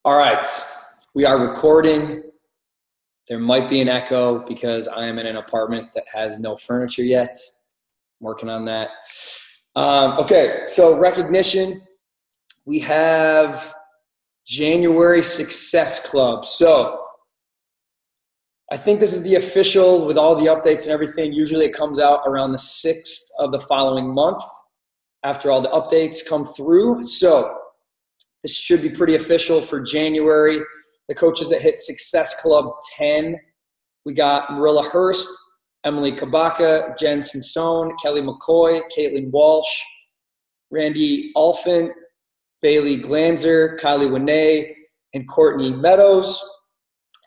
All right, we are recording. There might be an echo because I am in an apartment that has no furniture yet. I'm working on that. Okay, so recognition. We have January Success Club. So I think this is the official with all the updates and everything. Usually it comes out around the 6th of the following month after all the updates come through. So this should be pretty official for January. The coaches that hit Success Club 10, we got Marilla Hurst, Emily Kabaka, Jen Sansone, Kelly McCoy, Caitlin Walsh, Randy Alfin, Bailey Glanzer, Kylie Winay, and Courtney Meadows.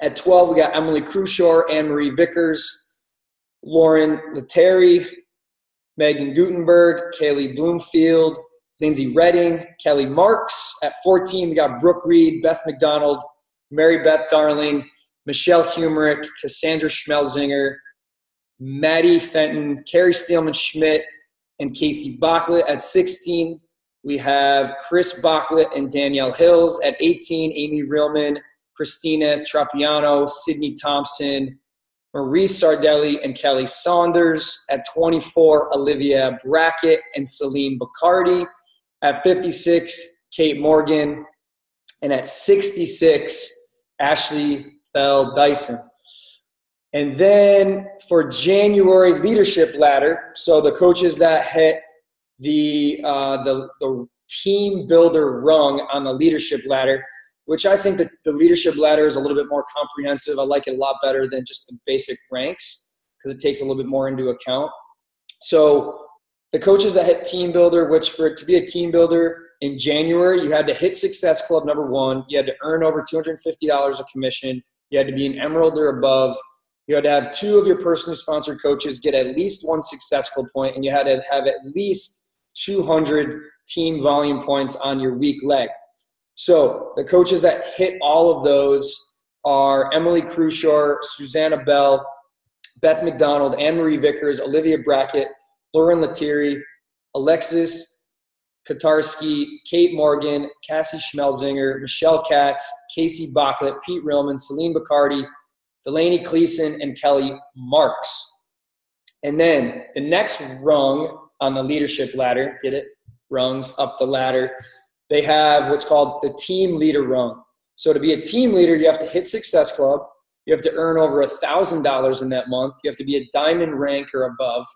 At 12, we got Emily Crushore, Anne-Marie Vickers, Lauren Letary, Megan Gutenberg, Kaylee Bloomfield, Lindsay Redding, Kelly Marks. At 14, we got Brooke Reed, Beth McDonald, Mary Beth Darling, Michelle Humerick, Cassandra Schmelzinger, Maddie Fenton, Carrie Steelman-Schmidt, and Casey Bachlet. At 16, we have Chris Bachlet and Danielle Hills. At 18, Amy Reelman, Christina Trapiano, Sydney Thompson, Marie Sardelli, and Kelly Saunders. At 24, Olivia Brackett and Celine Bacardi. At 56, Kate Morgan. And at 66, Ashley Fell Dyson. And then for January leadership ladder, so the coaches that hit the team builder rung on the leadership ladder, which I think that the leadership ladder is a little bit more comprehensive. I like it a lot better than just the basic ranks because it takes a little bit more into account. So the coaches that hit team builder, which for it to be a team builder in January, you had to hit Success Club number 1. You had to earn over $250 a commission. You had to be an Emerald or above. You had to have 2 of your personally sponsored coaches get at least 1 Success Club point, and you had to have at least 200 team volume points on your weak leg. So the coaches that hit all of those are Emily Crushore, Susanna Bell, Beth McDonald, Anne-Marie Vickers, Olivia Brackett, Lauren Letary, Alexis Katarski, Kate Morgan, Cassie Schmelzinger, Michelle Katz, Casey Bachlet, Pete Reelman, Celine Bacardi, Delaney Cleason, and Kelly Marks. And then the next rung on the leadership ladder, get it? Rungs up the ladder. They have what's called the team leader rung. So to be a team leader, you have to hit Success Club. You have to earn over $1,000 in that month. You have to be a diamond rank or above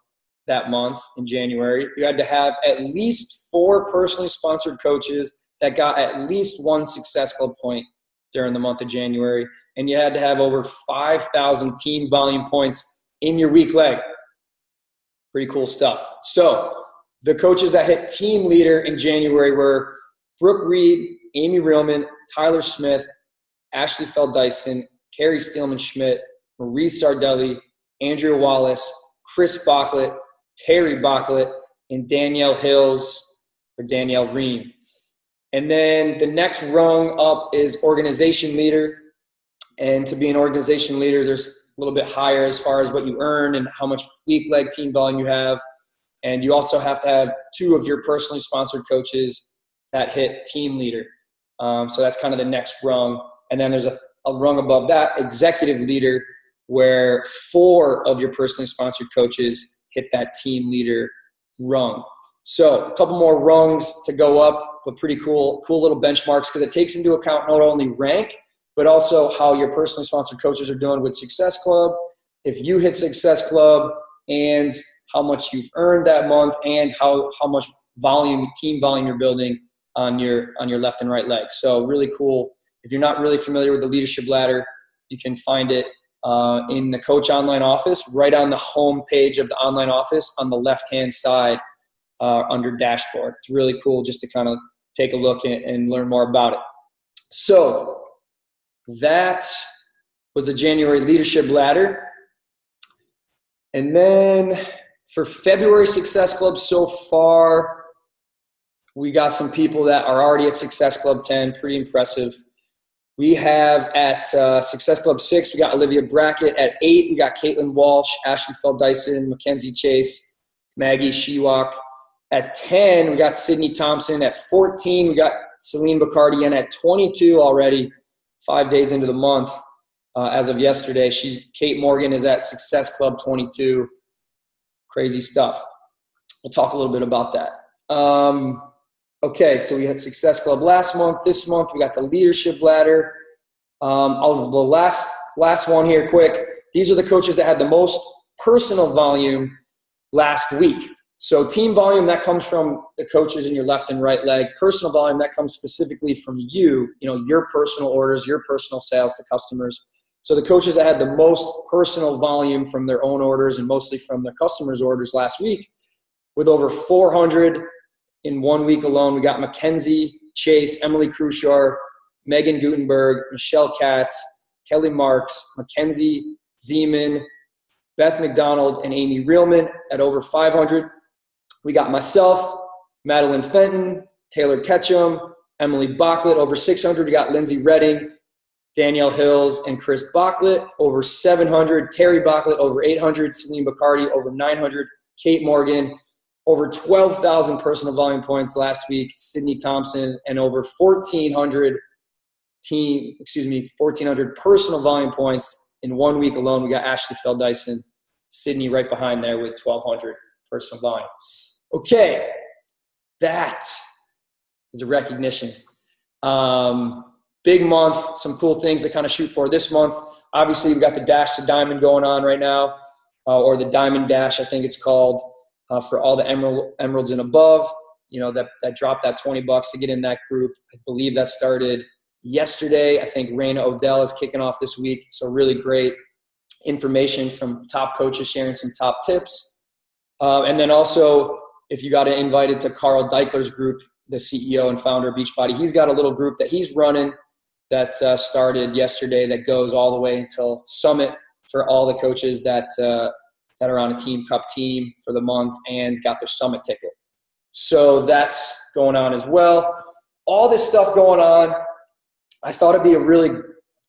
that month in January. You had to have at least 4 personally sponsored coaches that got at least 1 Success Club point during the month of January. And you had to have over 5,000 team volume points in your weak leg. Pretty cool stuff. So the coaches that hit team leader in January were Brooke Reed, Amy Reelman, Tyler Smith, Ashley Fell Dyson, Carrie Steelman-Schmidt, Marie Sardelli, Andrea Wallace, Chris Bachlet, Terry Bachlet, and Danielle Hills or Danielle Ream. And then the next rung up is organization leader. And to be an organization leader, there's a little bit higher as far as what you earn and how much weak leg team volume you have. And you also have to have 2 of your personally sponsored coaches that hit team leader. So that's kind of the next rung. And then there's a rung above that, executive leader, where 4 of your personally sponsored coaches hit that team leader rung. So a couple more rungs to go up, but pretty cool little benchmarks because it takes into account not only rank, but also how your personally sponsored coaches are doing with Success Club, if you hit Success Club, and how much you've earned that month, and how much volume, team volume you're building on your left and right legs. So really cool. If you're not really familiar with the leadership ladder, you can find it in the Coach Online Office, right on the home page of the online office on the left-hand side under dashboard. It's really cool just to kind of take a look and learn more about it. So that was the January leadership ladder. And then for February Success Club so far, we got some people that are already at Success Club 10, pretty impressive. We have at Success Club 6, we got Olivia Brackett. At 8, we got Caitlin Walsh, Ashley Fell Dyson, Mackenzie Chase, Maggie Shewak. At 10, we got Sydney Thompson. At 14, we got Celine Bacardi in at 22 already, 5 days into the month as of yesterday. Kate Morgan is at Success Club 22. Crazy stuff. We'll talk a little bit about that. Okay, so we had Success Club last month. This month we got the Leadership Ladder. The last one here, quick. These are the coaches that had the most personal volume last week. So team volume, that comes from the coaches in your left and right leg. Personal volume, that comes specifically from you, your personal orders, your personal sales to customers. So the coaches that had the most personal volume from their own orders and mostly from their customers' orders last week, with over 400 in 1 week alone, we got Mackenzie Chase, Emily Crushar, Megan Gutenberg, Michelle Katz, Kelly Marks, Mackenzie Zeman, Beth McDonald, and Amy Reelman at over 500. We got myself, Madeline Fenton, Taylor Ketchum, Emily Bachlet, over 600. We got Lindsay Redding, Danielle Hills, and Chris Bachlet, over 700. Terry Bachlet, over 800. Celine Bacardi, over 900. Kate Morgan, over 12,000 personal volume points last week. Sydney Thompson, and over 1,400 personal volume points in 1 week alone. We got Ashley Feld-Dyson, Sydney right behind there with 1,200 personal volume. Okay, that is a recognition. Big month, some cool things to kind of shoot for this month. Obviously, we've got the Dash to Diamond going on right now, or the Diamond Dash, I think it's called, for all the emeralds and above. That dropped that $20 to get in that group. I believe that started yesterday. I think Raina Odell is kicking off this week. So really great information from top coaches sharing some top tips. And then also, if you got invited to Carl Deichler's group, the CEO and founder of Beachbody, he's got a little group that he's running that started yesterday that goes all the way until Summit for all the coaches that are on a Team Cup team for the month and got their Summit ticket. So that's going on as well. All this stuff going on. I thought it'd be a really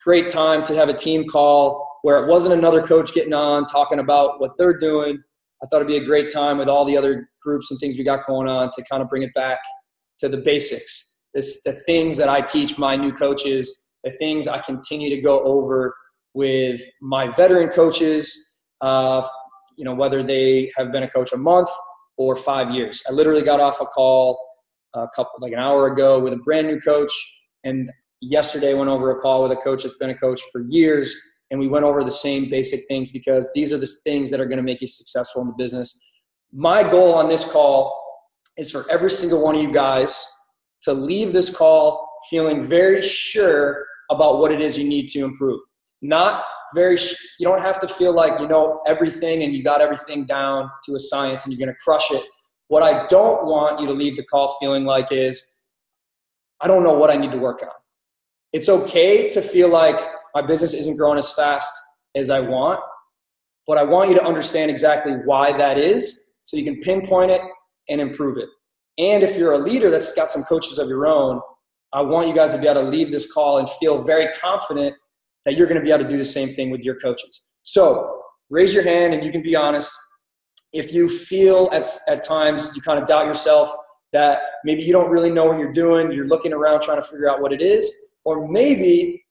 great time to have a team call where it wasn't another coach getting on talking about what they're doing. I thought it'd be a great time with all the other groups and things we got going on to kind of bring it back to the basics. The things that I teach my new coaches, the things I continue to go over with my veteran coaches, whether they have been a coach a month or 5 years. I literally got off a call an hour ago with a brand new coach, and yesterday went over a call with a coach that's been a coach for years, and we went over the same basic things because these are the things that are going to make you successful in the business. My goal on this call is for every single one of you guys to leave this call feeling very sure about what it is you need to improve. You don't have to feel like you know everything and you got everything down to a science and you're going to crush it. What I don't want you to leave the call feeling like is, I don't know what I need to work on. It's okay to feel like my business isn't growing as fast as I want, but I want you to understand exactly why that is so you can pinpoint it and improve it. And if you're a leader that's got some coaches of your own, I want you guys to be able to leave this call and feel very confident that you're going to be able to do the same thing with your coaches. So raise your hand and you can be honest. If you feel at times you kind of doubt yourself that maybe you don't really know what you're doing, you're looking around trying to figure out what it is, or maybe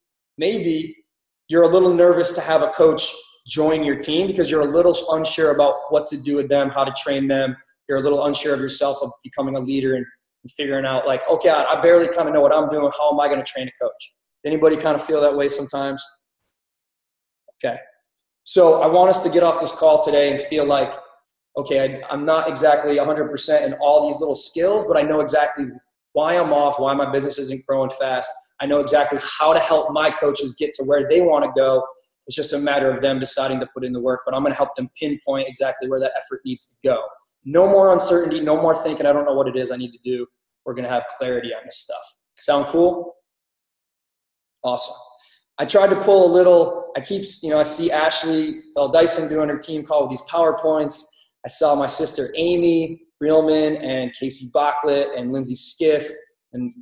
you're a little nervous to have a coach join your team because you're a little unsure about what to do with them, how to train them. You're a little unsure of yourself of becoming a leader and figuring out like, okay, I barely kind of know what I'm doing. How am I going to train a coach? Anybody kind of feel that way sometimes? Okay. So I want us to get off this call today and feel like, okay, I'm not exactly 100% in all these little skills, but I know exactly why I'm off, why my business isn't growing fast. I know exactly how to help my coaches get to where they want to go. It's just a matter of them deciding to put in the work, but I'm going to help them pinpoint exactly where that effort needs to go. No more uncertainty, no more thinking, I don't know what it is I need to do. We're going to have clarity on this stuff. Sound cool? Awesome. I tried to pull a little, I see Ashley Feld-Dyson doing her team call with these PowerPoints. I saw my sister Amy Reelman and Casey Bachlet and Lindsay Skiff and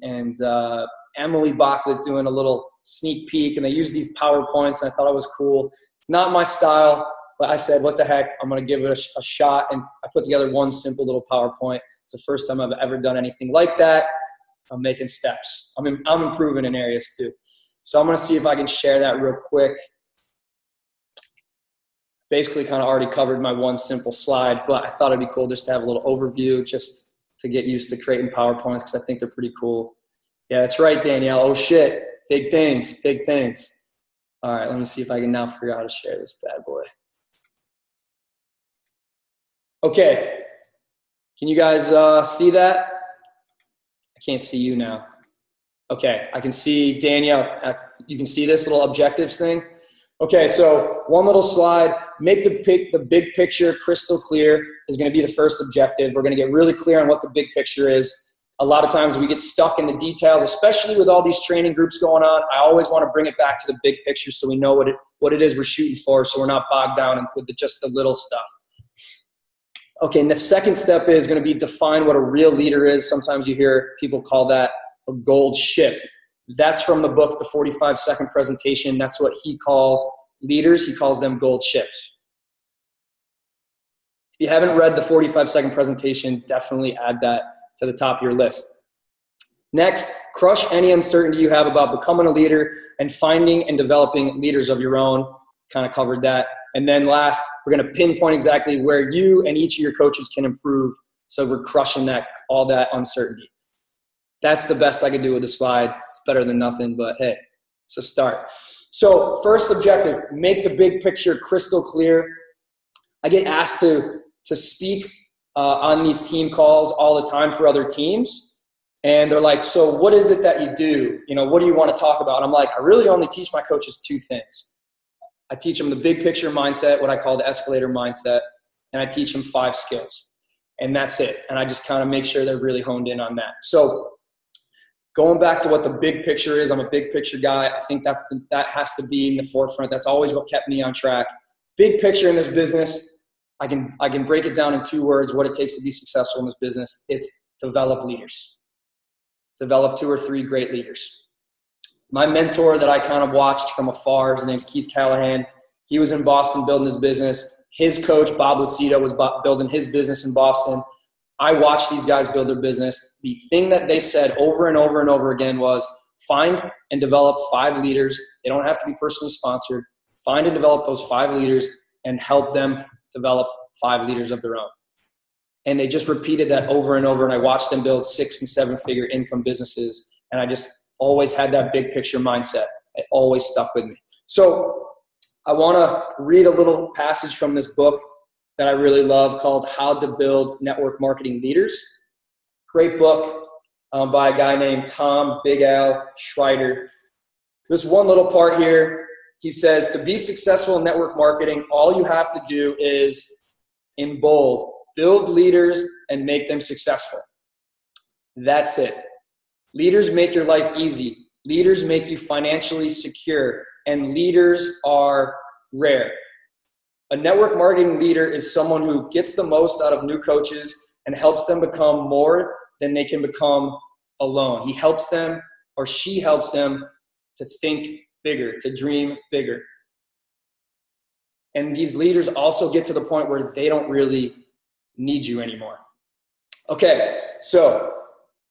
Emily Bachlet doing a little sneak peek, and they used these PowerPoints, and I thought it was cool. It's not my style, but I said, what the heck, I'm going to give it a shot, and I put together one simple little PowerPoint. It's the first time I've ever done anything like that. I'm making steps. I'm improving in areas too. So I'm going to see if I can share that real quick. Basically kind of already covered my one simple slide, but I thought it'd be cool just to have a little overview just to get used to creating PowerPoints because I think they're pretty cool. Yeah, that's right, Danielle. Oh, shit. Big things, big things. All right, let me see if I can now figure out how to share this bad boy. Okay. Can you guys see that? I can't see you now. Okay, I can see Danielle. You can see this little objectives thing? Okay, so one little slide, make the big picture crystal clear is going to be the first objective. We're going to get really clear on what the big picture is. A lot of times we get stuck in the details, especially with all these training groups going on. I always want to bring it back to the big picture so we know what it is we're shooting for, so we're not bogged down with just the little stuff. Okay, and the second step is going to be define what a real leader is. Sometimes you hear people call that a gold ship. That's from the book, The 45-Second Presentation. That's what he calls leaders. He calls them gold ships. If you haven't read the 45-Second Presentation, definitely add that to the top of your list. Next, crush any uncertainty you have about becoming a leader and finding and developing leaders of your own. Kind of covered that. And then last, we're going to pinpoint exactly where you and each of your coaches can improve. So we're crushing all that uncertainty. That's the best I could do with the slide. It's better than nothing, but hey, it's a start. So first objective, make the big picture crystal clear. I get asked to speak on these team calls all the time for other teams. And they're like, so what is it that you do? What do you want to talk about? And I'm like, I really only teach my coaches two things. I teach them the big picture mindset, what I call the escalator mindset, and I teach them 5 skills. And that's it. And I just kind of make sure they're really honed in on that. So going back to what the big picture is, I'm a big picture guy. I think that has to be in the forefront. That's always what kept me on track. Big picture in this business, I can break it down in 2 words, what it takes to be successful in this business. It's develop leaders. Develop 2 or 3 great leaders. My mentor that I kind of watched from afar, his name's Keith Callahan. He was in Boston building his business. His coach, Bob Lucido, was building his business in Boston. I watched these guys build their business. The thing that they said over and over and over again was find and develop 5 leaders. They don't have to be personally sponsored. Find and develop those 5 leaders and help them develop 5 leaders of their own. And they just repeated that over and over. And I watched them build 6- and 7-figure income businesses. And I just always had that big picture mindset. It always stuck with me. So I want to read a little passage from this book that I really love called How to Build Network Marketing Leaders. Great book by a guy named Tom Big Al Schreider. This one little part here, he says, to be successful in network marketing, all you have to do is, in bold, build leaders and make them successful. That's it. Leaders make your life easy. Leaders make you financially secure. And leaders are rare. A network marketing leader is someone who gets the most out of new coaches and helps them become more than they can become alone. He helps them, or she helps them, to think bigger, to dream bigger. And these leaders also get to the point where they don't really need you anymore. Okay, so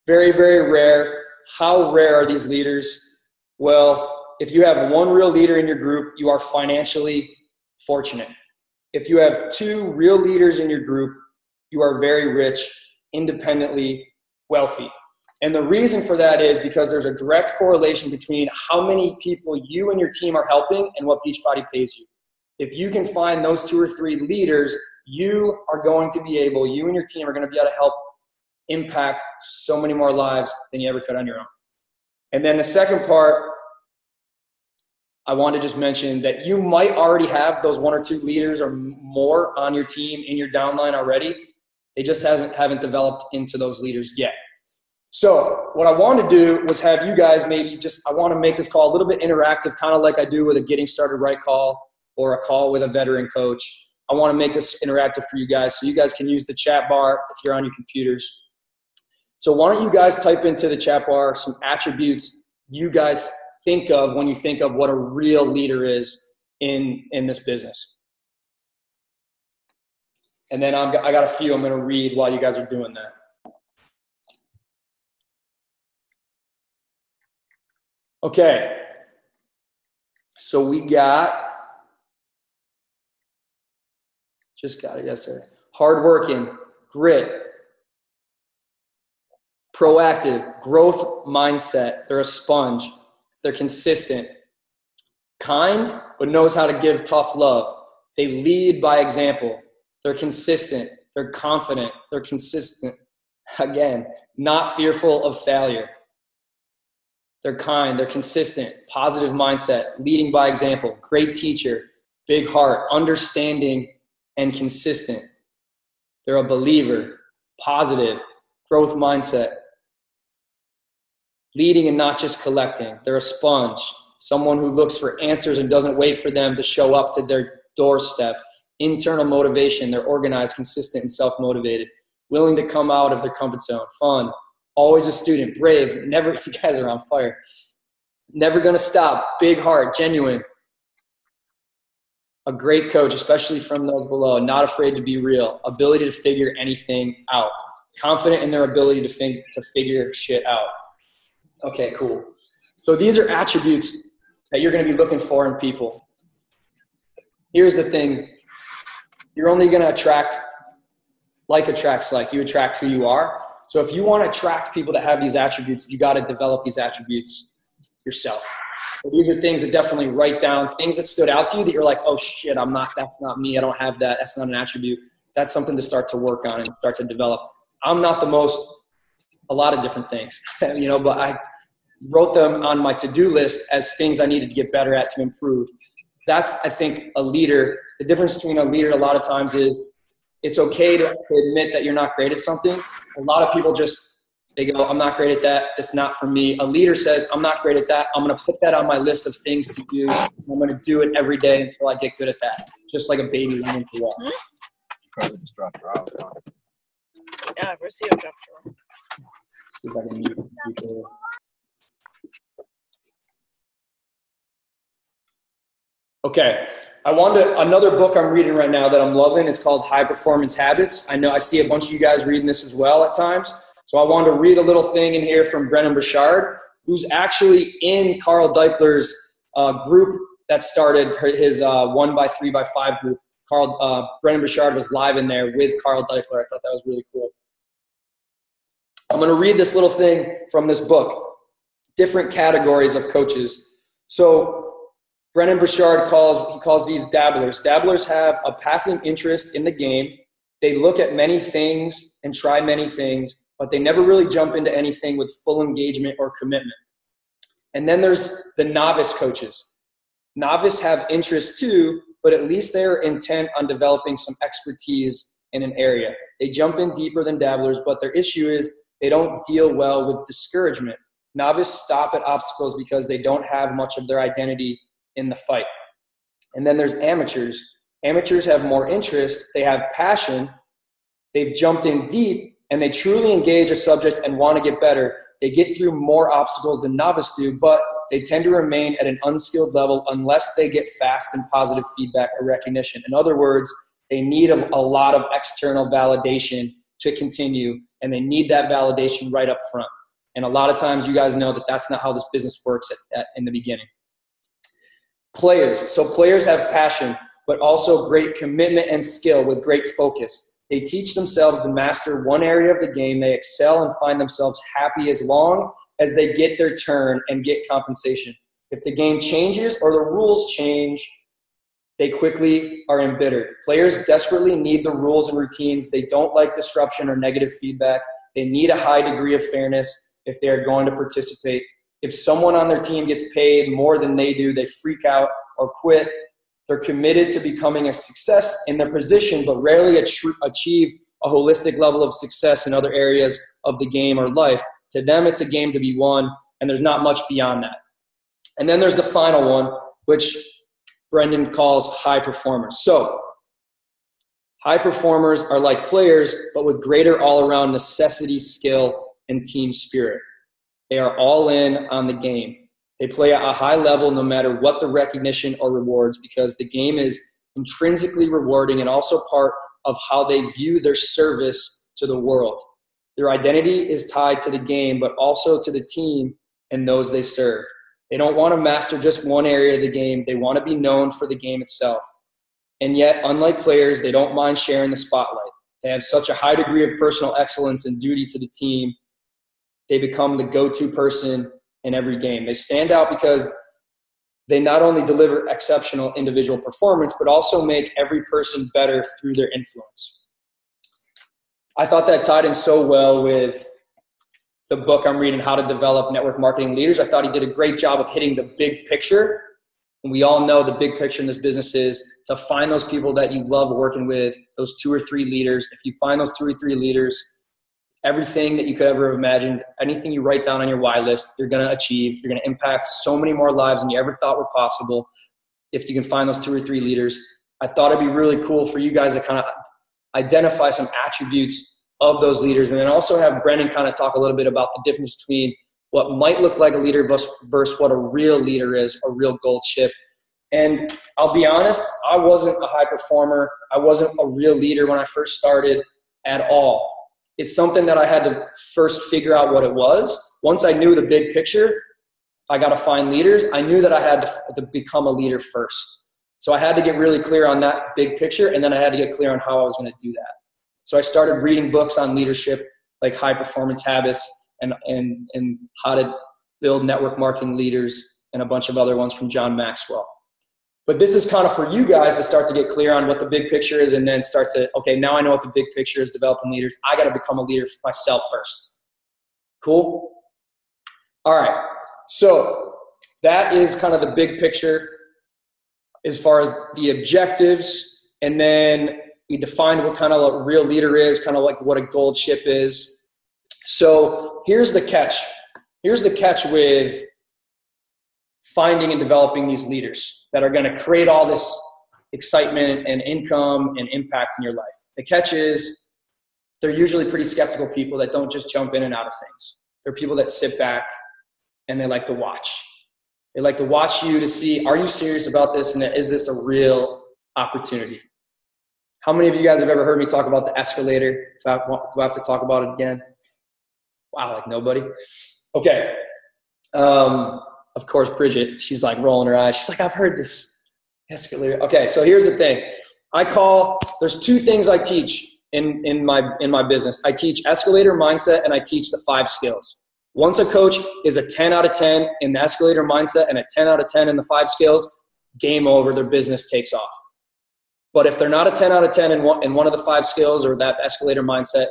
very, very rare. How rare are these leaders? Well, if you have 1 real leader in your group, you are financially fortunate. If you have 2 real leaders in your group, you are very rich, independently wealthy. And the reason for that is because there's a direct correlation between how many people you and your team are helping and what Beachbody pays you. If you can find those 2 or 3 leaders, you and your team are going to be able to help impact so many more lives than you ever could on your own. And then the second part, I want to just mention that you might already have those 1 or 2 leaders or more on your team in your downline already. They just haven't developed into those leaders yet. So what I want to do was have you guys I want to make this call a little bit interactive, kind of like I do with a Getting Started Right call or a call with a veteran coach. I want to make this interactive for you guys so you guys can use the chat bar if you're on your computers. So why don't you guys type into the chat bar some attributes you guys think of when you think of what a real leader is in this business. And then I got a few I'm going to read while you guys are doing that. Okay. So we just got it yesterday. Hardworking, grit, proactive, growth mindset. They're a sponge. They're consistent. Kind, but knows how to give tough love. They lead by example. They're consistent. They're confident. They're consistent. Again, not fearful of failure. They're kind. They're consistent. Positive mindset. Leading by example. Great teacher. Big heart. Understanding and consistent. They're a believer. Positive. Growth mindset. Leading and not just collecting. They're a sponge. Someone who looks for answers and doesn't wait for them to show up to their doorstep. Internal motivation. They're organized, consistent, and self-motivated. Willing to come out of their comfort zone. Fun. Always a student. Brave. Never, you guys are on fire. Never going to stop. Big heart. Genuine. A great coach, especially from those below. Not afraid to be real. Ability to figure anything out. Confident in their ability to figure shit out. Okay, cool. So these are attributes that you're going to be looking for in people. Here's the thing. You're only going to attract, like attracts like. You attract who you are. So if you want to attract people that have these attributes, you got to develop these attributes yourself. So these are things that definitely write down, things that stood out to you that you're like, oh shit, that's not me. I don't have that. That's not an attribute. That's something to start to work on and start to develop. I'm not a lot of different things, but I wrote them on my to-do list as things I needed to get better at to improve. That's, I think, a leader. The difference between a leader a lot of times is it's okay to admit that you're not great at something. A lot of people they go, I'm not great at that. It's not for me. A leader says, I'm not great at that. I'm going to put that on my list of things to do. I'm going to do it every day until I get good at that. Just like a baby learning to walk. Probably just dropped her out. Yeah, Rocio dropped her. See if I can mute her. Okay, another book I'm reading right now that I'm loving is called High Performance Habits. I know I see a bunch of you guys reading this as well at times. So I wanted to read a little thing in here from Brendon Burchard, who's actually in Carl Deichler's group that started his 1x3x5 group. Brendon Burchard was live in there with Carl Deichler. I thought that was really cool. I'm going to read this little thing from this book, different categories of coaches. So Brendon Burchard calls these dabblers. Dabblers have a passing interest in the game. They look at many things and try many things, but they never really jump into anything with full engagement or commitment. And then there's the novice coaches. Novice have interest too, but at least they're intent on developing some expertise in an area. They jump in deeper than dabblers, but their issue is they don't deal well with discouragement. Novice stop at obstacles because they don't have much of their identity in the fight. And then there's amateurs. Amateurs have more interest. They have passion. They've jumped in deep and they truly engage a subject and want to get better. They get through more obstacles than novice do, but they tend to remain at an unskilled level unless they get fast and positive feedback or recognition. In other words, they need a lot of external validation to continue, and they need that validation right up front. And a lot of times you guys know that that's not how this business works in the beginning. Players. So players have passion, but also great commitment and skill with great focus. They teach themselves to master one area of the game. They excel and find themselves happy as long as they get their turn and get compensation. If the game changes or the rules change, they quickly are embittered. Players desperately need the rules and routines. They don't like disruption or negative feedback. They need a high degree of fairness if they are going to participate. If someone on their team gets paid more than they do, they freak out or quit. They're committed to becoming a success in their position, but rarely achieve a holistic level of success in other areas of the game or life. To them, it's a game to be won, and there's not much beyond that. And then there's the final one, which Brendon calls high performers. So high performers are like players, but with greater all-around necessity, skill, and team spirit. They are all in on the game. They play at a high level no matter what the recognition or rewards, because the game is intrinsically rewarding and also part of how they view their service to the world. Their identity is tied to the game, but also to the team and those they serve. They don't want to master just one area of the game. They want to be known for the game itself. And yet, unlike players, they don't mind sharing the spotlight. They have such a high degree of personal excellence and duty to the team. They become the go-to person in every game. They stand out because they not only deliver exceptional individual performance, but also make every person better through their influence. I thought that tied in so well with the book I'm reading, How to Develop Network Marketing Leaders. I thought he did a great job of hitting the big picture. And we all know the big picture in this business is to find those people that you love working with, those 2 or 3 leaders. If you find those 2 or 3 leaders, everything that you could ever have imagined, anything you write down on your why list, you're going to achieve. You're going to impact so many more lives than you ever thought were possible if you can find those 2 or 3 leaders. I thought it'd be really cool for you guys to kind of identify some attributes of those leaders, and then also have Brendan kind of talk a little bit about the difference between what might look like a leader versus what a real leader is, a real gold ship. And I'll be honest, I wasn't a high performer. I wasn't a real leader when I first started at all. It's something that I had to first figure out what it was. Once I knew the big picture, I got to find leaders. I knew that I had to become a leader first. So I had to get really clear on that big picture, and then I had to get clear on how I was going to do that. So I started reading books on leadership, like High Performance Habits and How to Build Network Marketing Leaders, and a bunch of other ones from John Maxwell. But this is kind of for you guys to start to get clear on what the big picture is, and then start to, okay, now I know what the big picture is, developing leaders. I got to become a leader for myself first. Cool? All right. So that is kind of the big picture as far as the objectives. And then we defined what kind of a real leader is, kind of like what a gold ship is. So here's the catch. Here's the catch with finding and developing these leaders that are going to create all this excitement and income and impact in your life. The catch is they're usually pretty skeptical people that don't just jump in and out of things. They're people that sit back and they like to watch. They like to watch you to see, are you serious about this, and is this a real opportunity? How many of you guys have ever heard me talk about the escalator? Do I have to talk about it again? Wow, like nobody? Okay. Of course, Bridget, she's like rolling her eyes. She's like, I've heard this escalator. Okay, so here's the thing. There's 2 things I teach in my business. I teach escalator mindset, and I teach the 5 skills. Once a coach is a 10 out of 10 in the escalator mindset and a 10 out of 10 in the 5 skills, game over, their business takes off. But if they're not a 10 out of 10 in one of the 5 skills or that escalator mindset,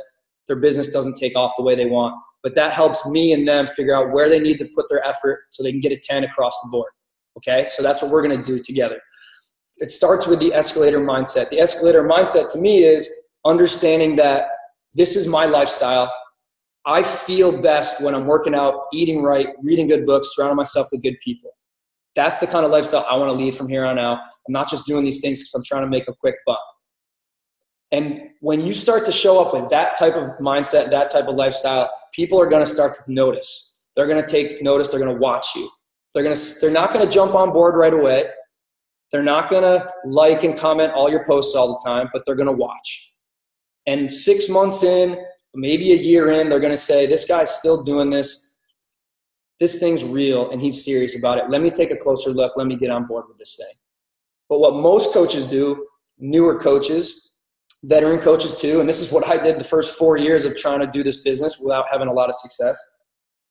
their business doesn't take off the way they want. But that helps me and them figure out where they need to put their effort so they can get a 10 across the board. Okay? So that's what we're going to do together. It starts with the escalator mindset. The escalator mindset to me is understanding that this is my lifestyle. I feel best when I'm working out, eating right, reading good books, surrounding myself with good people. That's the kind of lifestyle I want to lead from here on out. I'm not just doing these things because I'm trying to make a quick buck. And when you start to show up with that type of mindset, that type of lifestyle, people are going to start to notice. They're going to take notice. They're going to watch you. They're not going to jump on board right away. They're not going to like and comment all your posts all the time, but they're going to watch. And 6 months in, maybe a year in, they're going to say, this guy's still doing this. This thing's real and he's serious about it. Let me take a closer look. Let me get on board with this thing. But what most coaches do, newer coaches, veteran coaches too, and this is what I did the first 4 years of trying to do this business without having a lot of success,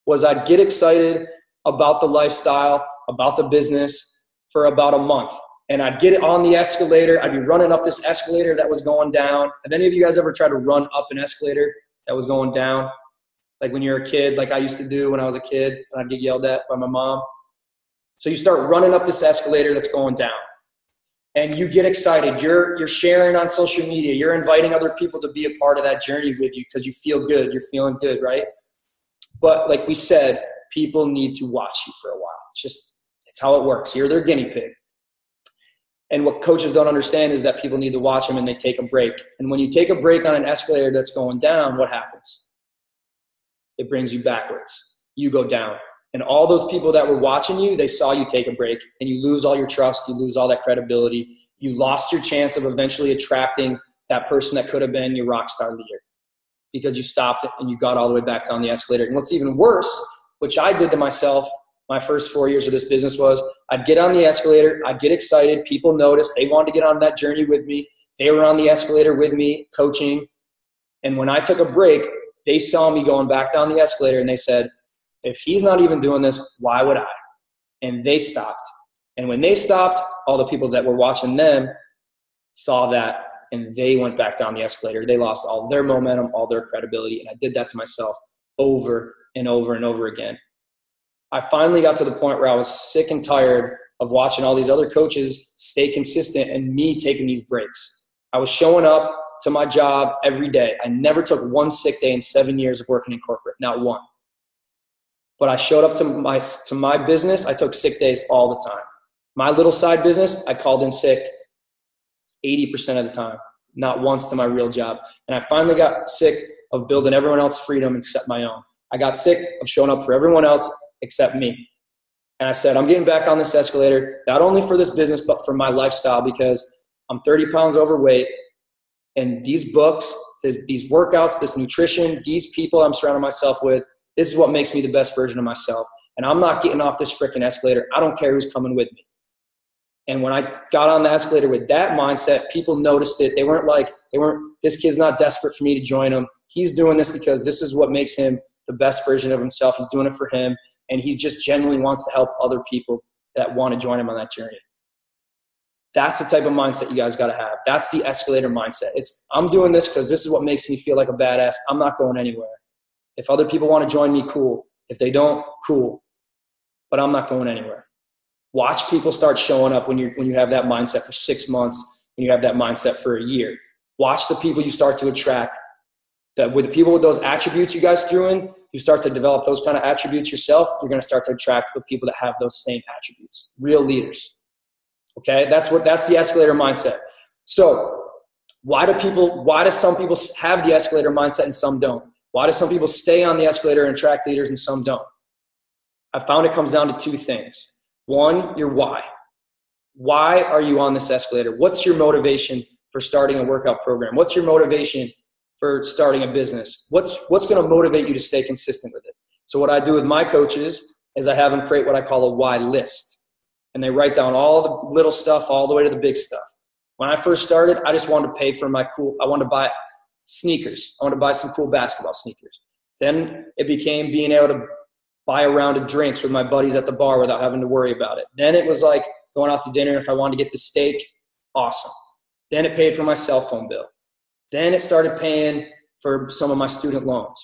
was I'd get excited about the lifestyle, about the business for about a month. And I'd get on the escalator. I'd be running up this escalator that was going down. Have any of you guys ever tried to run up an escalator that was going down? Like when you're a kid, like I used to do when I was a kid, and I'd get yelled at by my mom. So you start running up this escalator that's going down. And you get excited. You're sharing on social media. You're inviting other people to be a part of that journey with you because you feel good. You're feeling good, right? But like we said, people need to watch you for a while. It's how it works. You're their guinea pig. And what coaches don't understand is that people need to watch them and they take a break. And when you take a break on an escalator that's going down, what happens? It brings you backwards. You go down. And all those people that were watching you, they saw you take a break, and you lose all your trust. You lose all that credibility. You lost your chance of eventually attracting that person that could have been your rock star leader because you stopped it and you got all the way back down the escalator. And what's even worse, which I did to myself my first 4 years of this business was I'd get on the escalator. I'd get excited. People noticed. They wanted to get on that journey with me. They were on the escalator with me, coaching. And when I took a break, they saw me going back down the escalator and they said, if he's not even doing this, why would I? And they stopped. And when they stopped, all the people that were watching them saw that and they went back down the escalator. They lost all their momentum, all their credibility. And I did that to myself over and over and over again. I finally got to the point where I was sick and tired of watching all these other coaches stay consistent and me taking these breaks. I was showing up to my job every day. I never took one sick day in 7 years of working in corporate, not one. But I showed up to my business. I took sick days all the time. My little side business, I called in sick 80% of the time, not once to my real job. And I finally got sick of building everyone else's freedom except my own. I got sick of showing up for everyone else except me. And I said, I'm getting back on this escalator, not only for this business, but for my lifestyle, because I'm 30 pounds overweight. And these books, these workouts, this nutrition, these people I'm surrounding myself with, this is what makes me the best version of myself. And I'm not getting off this freaking escalator. I don't care who's coming with me. And when I got on the escalator with that mindset, people noticed it. They weren't, this kid's not desperate for me to join him. He's doing this because this is what makes him the best version of himself. He's doing it for him. And he just genuinely wants to help other people that want to join him on that journey. That's the type of mindset you guys got to have. That's the escalator mindset. I'm doing this because this is what makes me feel like a badass. I'm not going anywhere. If other people want to join me, cool. If they don't, cool. But I'm not going anywhere. Watch people start showing up when you have that mindset for 6 months, when you have that mindset for a year. Watch the people you start to attract. With the people with those attributes you guys threw in, you start to develop those kind of attributes yourself, you're going to start to attract the people that have those same attributes. Real leaders. Okay? That's the escalator mindset. So why do some people have the escalator mindset and some don't? Why do some people stay on the escalator and attract leaders and some don't? I found it comes down to two things. One, your why. Why are you on this escalator? What's your motivation for starting a workout program? What's your motivation for starting a business? What's going to motivate you to stay consistent with it? So what I do with my coaches is I have them create what I call a why list. And they write down all the little stuff all the way to the big stuff. When I first started, I just wanted to pay for I wanted to buy sneakers. I wanted to buy some cool basketball sneakers. Then it became being able to buy a round of drinks with my buddies at the bar without having to worry about it. Then it was like going out to dinner. If I wanted to get the steak, awesome. Then it paid for my cell phone bill. Then it started paying for some of my student loans.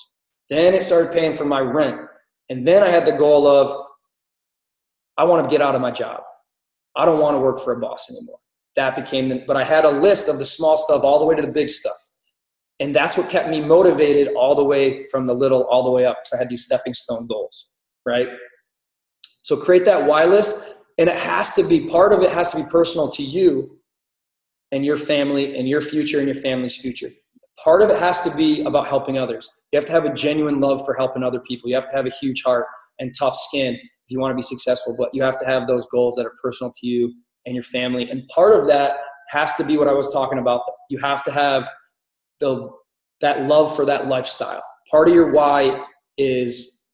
Then it started paying for my rent. And then I had the goal of, I want to get out of my job. I don't want to work for a boss anymore. That became but I had a list of the small stuff all the way to the big stuff. And that's what kept me motivated all the way from the little all the way up, because I had these stepping stone goals, right? So create that why list, and part of it has to be personal to you and your family and your future and your family's future. Part of it has to be about helping others. You have to have a genuine love for helping other people. You have to have a huge heart and tough skin if you want to be successful, but you have to have those goals that are personal to you and your family. And part of that has to be what I was talking about. You have to have that love for that lifestyle. Part of your why is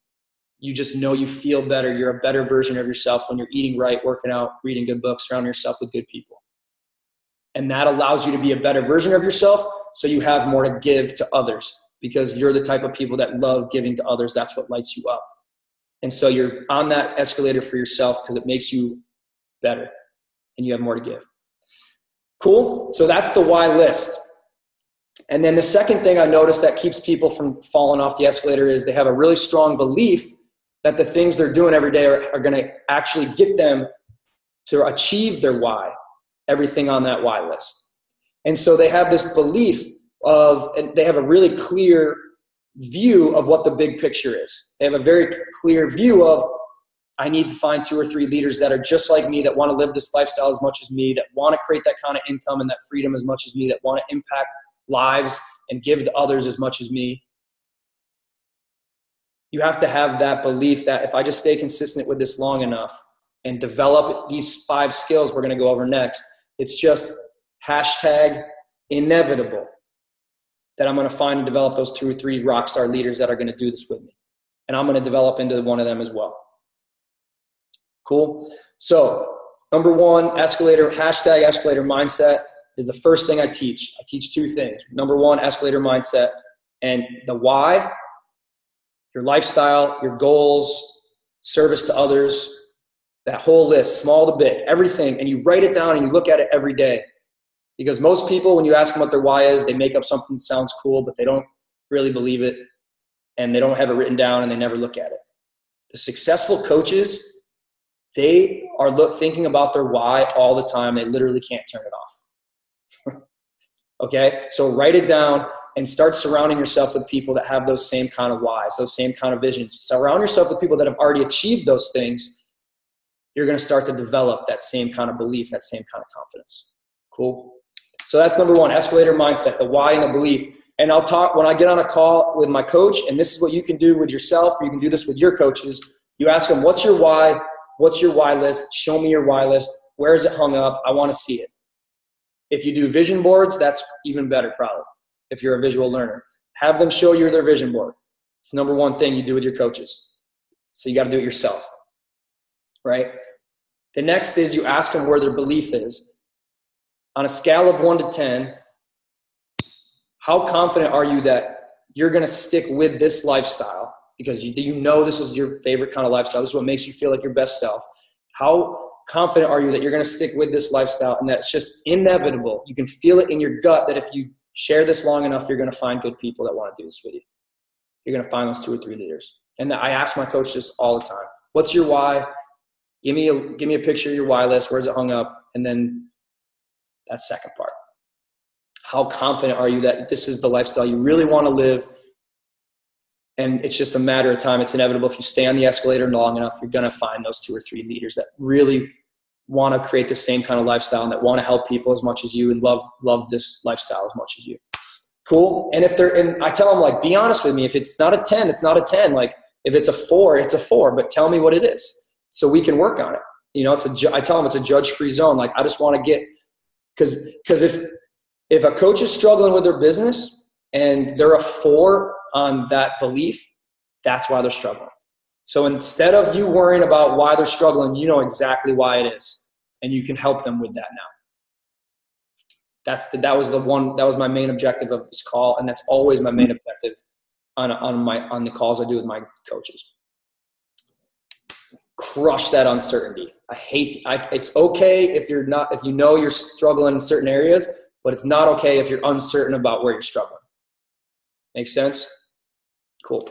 you just know you feel better. You're a better version of yourself when you're eating right, working out, reading good books, surrounding yourself with good people. And that allows you to be a better version of yourself, so you have more to give to others, because you're the type of people that love giving to others. That's what lights you up. And so you're on that escalator for yourself because it makes you better and you have more to give. Cool? So that's the why list. And then the second thing I noticed that keeps people from falling off the escalator is they have a really strong belief that the things they're doing every day are going to actually get them to achieve their why, everything on that why list. And so they have this belief and they have a really clear view of what the big picture is. They have a very clear view of, I need to find 2 or 3 leaders that are just like me, that want to live this lifestyle as much as me, that want to create that kind of income and that freedom as much as me, that want to impact lives and give to others as much as me. You have to have that belief that if I just stay consistent with this long enough and develop these 5 skills we're going to go over next, it's just #inevitable that I'm going to find and develop those 2 or 3 rock star leaders that are going to do this with me. And I'm going to develop into one of them as well. Cool. So number one, escalator, hashtag escalator mindset is the first thing I teach. I teach two things. Number one, escalator mindset, and the why, your lifestyle, your goals, service to others, that whole list, small to big, everything. And you write it down and you look at it every day. Because most people, when you ask them what their why is, they make up something that sounds cool, but they don't really believe it. And they don't have it written down and they never look at it. The successful coaches, they are thinking about their why all the time. They literally can't turn it off. Okay? So write it down and start surrounding yourself with people that have those same kind of whys, those same kind of visions. Surround yourself with people that have already achieved those things. You're going to start to develop that same kind of belief, that same kind of confidence. Cool? So that's number one, escalator mindset, the why and the belief. And I'll talk when I get on a call with my coach, and this is what you can do with yourself, or you can do this with your coaches. You ask them, what's your why? What's your why list? Show me your why list. Where is it hung up? I want to see it. If you do vision boards, that's even better probably, if you're a visual learner. Have them show you their vision board. It's the number one thing you do with your coaches. So you got to do it yourself, right? The next is you ask them where their belief is. On a scale of 1 to 10, how confident are you that you're going to stick with this lifestyle? Because you know this is your favorite kind of lifestyle. This is what makes you feel like your best self. How confident are you that you're going to stick with this lifestyle and that it's just inevitable? You can feel it in your gut that if you share this long enough, you're going to find good people that want to do this with you. You're going to find those 2 or 3 leaders. And I ask my coach this all the time. What's your why? Give me a picture of your why list. Where's it hung up? And then that second part. How confident are you that this is the lifestyle you really want to live? And it's just a matter of time. It's inevitable. If you stay on the escalator long enough, you're going to find those 2 or 3 leaders that really want to create the same kind of lifestyle and that want to help people as much as you and love this lifestyle as much as you. Cool. And I tell them, like, be honest with me. If it's not a 10, it's not a 10. Like, if it's a 4, it's a 4, but tell me what it is so we can work on it. You know, I tell them it's a judge-free zone. Like, I just want to get, because if a coach is struggling with their business and they're a 4 on that belief, that's why they're struggling. So instead of you worrying about why they're struggling, you know exactly why it is, and you can help them with that now. That was my main objective of this call, and that's always my main objective on the calls I do with my coaches. Crush that uncertainty. It's okay if you know you're struggling in certain areas, but it's not okay if you're uncertain about where you're struggling. Make sense? Cool.